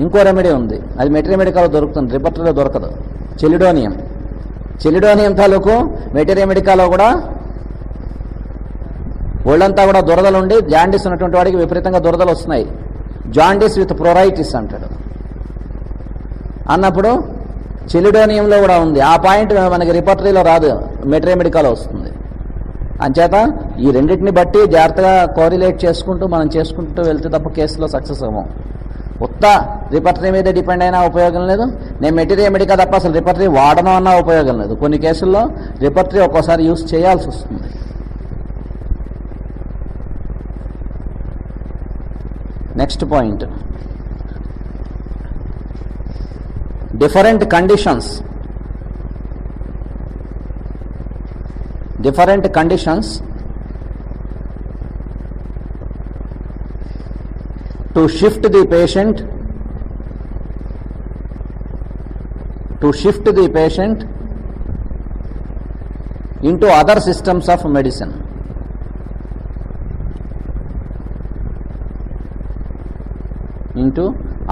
ఇంకో రెమెడీ ఉంది, అది మెటీరియల్ మెడికాలో దొరుకుతుంది, రిపర్టరీలో దొరకదు. చెలిడోనియం. చెలిడోనియం తాలూకు మెటీరియల్ మెడికాలో కూడా ఒళ్ళంతా కూడా దురదలు ఉండి జాండీస్ ఉన్నటువంటి వాడికి విపరీతంగా దురదలు వస్తున్నాయి. జాండీస్ విత్ ప్రొరైటిస్ అంటాడు. అన్నప్పుడు చెలిడోనియంలో కూడా ఉంది. ఆ పాయింట్ మనకి రిపర్టరీలో రాదు, మెటీరియల్ మెడికాలో వస్తుంది. అంచేత ఈ రెండింటిని బట్టి జాగ్రత్తగా కోరిలేట్ చేసుకుంటూ మనం చేసుకుంటూ వెళ్తే తప్ప కేసులో సక్సెస్ అవ్వం. ఉత్త రిపర్టరీ మీద డిపెండ్ అయినా ఉపయోగం లేదు, నేను మెటీరియల్ మెడికా తప్ప అసలు రిపర్టరీ వాడడం అన్నా ఉపయోగం లేదు. కొన్ని కేసుల్లో రిపర్టరీ ఒక్కోసారి యూస్ చేయాల్సి వస్తుంది. Next point, different conditions. Different conditions to shift the patient into other systems of medicine. Into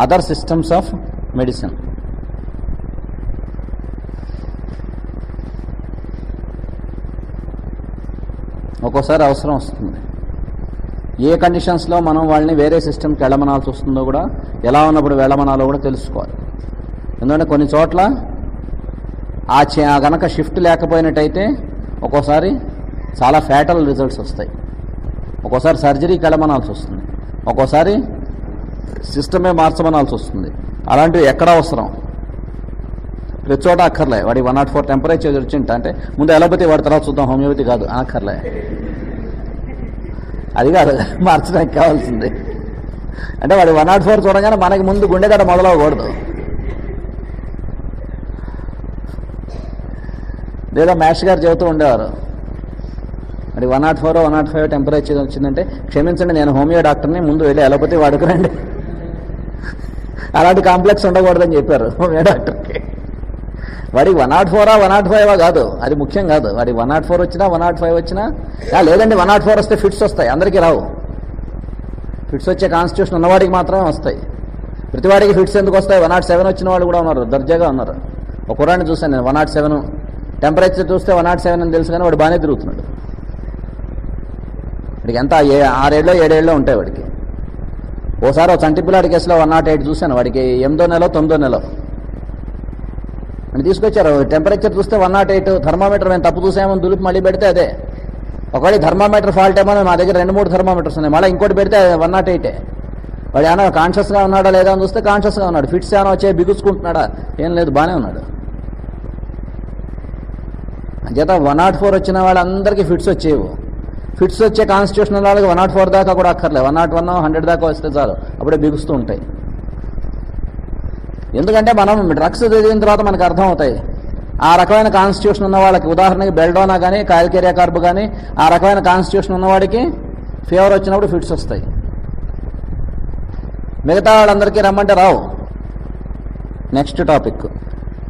other systems of medicine. ఒక్కోసారి అవసరం వస్తుంది. ఏ కండిషన్స్లో మనం వాళ్ళని వేరే సిస్టమ్కి వెళ్ళమనాల్సి వస్తుందో కూడా, ఎలా ఉన్నప్పుడు వెళ్ళమనాలో కూడా తెలుసుకోవాలి. ఎందుకంటే కొన్ని చోట్ల ఆ గనక షిఫ్ట్ లేకపోయినట్టయితే ఒక్కోసారి చాలా ఫ్యాటల్ రిజల్ట్స్ వస్తాయి. ఒక్కోసారి సర్జరీకి వెళ్ళమనాల్సి వస్తుంది, ఒక్కోసారి సిస్టమే మార్చమనాల్సి వస్తుంది. అలాంటివి ఎక్కడ అవసరం, ప్రతి చోట అక్కర్లే. వాడి 104 టెంపరేచర్ వచ్చింట అంటే ముందు ఎలోపతి వాడి తర్వాత చూద్దాం, హోమియోపతి కాదు అనక్కర్లే. అది కాదు మార్చడానికి కావాల్సింది. అంటే వాడు 104 చూడగానే మనకి ముందు గుండెదడ మొదలవకూడదు. లేదా మ్యాష్ గారు చెబుతూ ఉండేవారు, మరి 104 105 టెంపరేచర్ వచ్చిందంటే క్షమించండి నేను హోమియో డాక్టర్ని, ముందు వెళ్ళి అలోపతి వాడుకురండి. అలాంటి కాంప్లెక్స్ ఉండకూడదని చెప్పారు హోమియో డాక్టర్కి. వాడికి 104 105 కాదు, అది ముఖ్యం కాదు. వాడికి 104 వచ్చినా 105 వచ్చినా, లేదండి 104 వస్తే ఫిట్స్ వస్తాయి, అందరికీ రావు. ఫిట్స్ వచ్చే కాన్స్టిట్యూషన్ ఉన్నవాడికి మాత్రమే వస్తాయి. ప్రతివాడికి ఫిట్స్ ఎందుకు వస్తాయి? 107 వచ్చిన వాళ్ళు కూడా ఉన్నారు, దర్జాగా ఉన్నారు. ఒక కుర్రాడిని చూశాను నేను, 107 టెంపరేచర్ చూస్తే 107 అని తెలుసు, కానీ వాడు బాగానే తిరుగుతున్నాడు. వాడికి ఎంత 6 ఏళ్ళో 7 ఏళ్ళో ఉంటాయి వాడికి. ఓసారి ఒక చంటిపిల్లాడి కేసులో 108 చూశాను, వాడికి 8వ నెల 9వ నెల అని తీసుకొచ్చారు. టెంపరేచర్ చూస్తే 108. థర్మామీటర్ మేము తప్పు చూసామని దులిపి మళ్ళీ పెడితే అదే. ఒకవేళ థర్మామీటర్ ఫాల్ట్ ఏమో, మా దగ్గర 2-3 థర్మామీటర్స్ ఉన్నాయి, మళ్ళీ ఇంకోటి పెడితే 108. వాడు ఏమన్నా కాన్షియస్గా ఉన్నాడా లేదా అని చూస్తే కాన్షియస్గా ఉన్నాడు. ఫిట్స్ ఏమైనా వచ్చే బిగుసుకుంటున్నాడా? ఏం లేదు, బాగానే ఉన్నాడు. అంచేత 104 వచ్చిన వాళ్ళందరికీ ఫిట్స్ వచ్చేవు. ఫిట్స్ వచ్చే కాన్స్టిట్యూషన్ వాళ్ళకి 104 దాకా కూడా అక్కర్లేదు, 101 100 దాకా వస్తే చాలు, అప్పుడే బిగుస్తూ ఉంటాయి. ఎందుకంటే మనం డ్రగ్స్ చదివిన తర్వాత మనకు అర్థం అవుతాయి ఆ రకమైన కాన్స్టిట్యూషన్ ఉన్న వాళ్ళకి. ఉదాహరణకి బెల్డోనా కానీ కాల్కేరియా కార్బ్ కానీ ఆ రకమైన కాన్స్టిట్యూషన్ ఉన్నవాడికి ఫీవర్ వచ్చినప్పుడు ఫిట్స్ వస్తాయి. మిగతా వాళ్ళందరికీ రమ్మంటే రావు. Next topic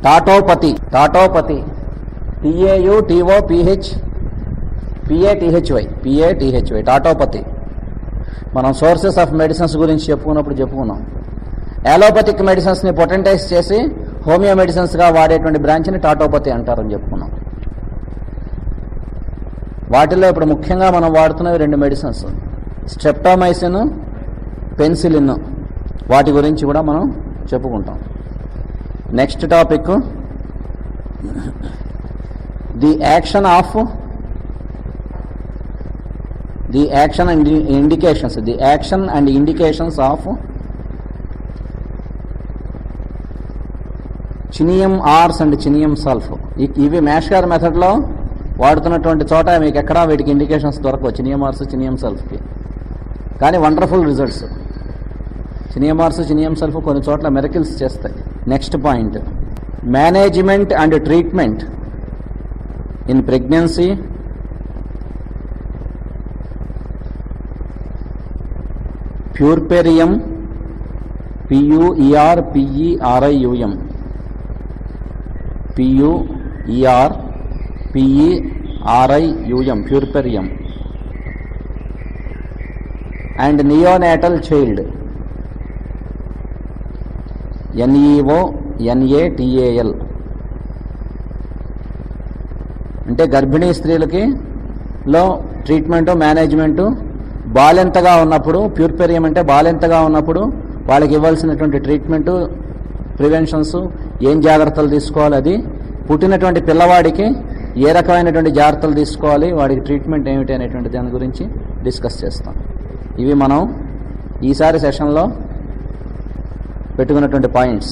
tautopathy. Tautopathy TAUTOPHPATHY tautopathy. మనం సోర్సెస్ ఆఫ్ మెడిసిన్స్ గురించి చెప్పుకున్నాం. అలోపతిక్ మెడిసిన్స్ని పొటెంటైజ్ చేసి హోమియో మెడిసిన్స్గా వాడేటువంటి బ్రాంచ్ని టాటోపతి అంటారని చెప్పుకున్నాం. వాటిల్లో ఇప్పుడు ముఖ్యంగా మనం వాడుతున్నవి 2 మెడిసిన్స్, స్ట్రెప్టోమైసిన్, పెన్సిలిన్. వాటి గురించి కూడా మనం చెప్పుకుంటాం. Next topic the action and indications of chininum ars and chininum sulph. ఇవి మేష్కార్ మెథడ్లో వాడుతున్నటువంటి చోట మీకు ఎక్కడా వీటికి ఇండికేషన్స్ దొరకవు, చినియం ఆర్స్ చినియం సల్ఫ్కి. కానీ వండర్ఫుల్ రిజల్ట్స్. చినియం ఆర్స్ చినియం సల్ఫ్ కొన్ని చోట్ల మిరకిల్స్ చేస్తాయి. Next point management and treatment in pregnancy, puerperium PUERPERIUM puerperium and neonatal child NEONATAL. అంటే గర్భిణీ స్త్రీలకి లో ట్రీట్మెంటు మేనేజ్మెంటు బాలెంతగా ఉన్నప్పుడు, ప్యూర్పెరియం అంటే బాలెంతగా ఉన్నప్పుడు వాళ్ళకి ఇవ్వాల్సినటువంటి ట్రీట్మెంటు, ప్రివెన్షన్స్, ఏం జాగ్రత్తలు తీసుకోవాలి, అది పుట్టినటువంటి పిల్లవాడికి ఏ రకమైనటువంటి జాగ్రత్తలు తీసుకోవాలి, వాడికి ట్రీట్మెంట్ ఏమిటి అనేటువంటి దాని గురించి డిస్కస్ చేస్తాం. ఇవి మనం ఈసారి సెషన్లో పెట్టుకున్నటువంటి పాయింట్స్.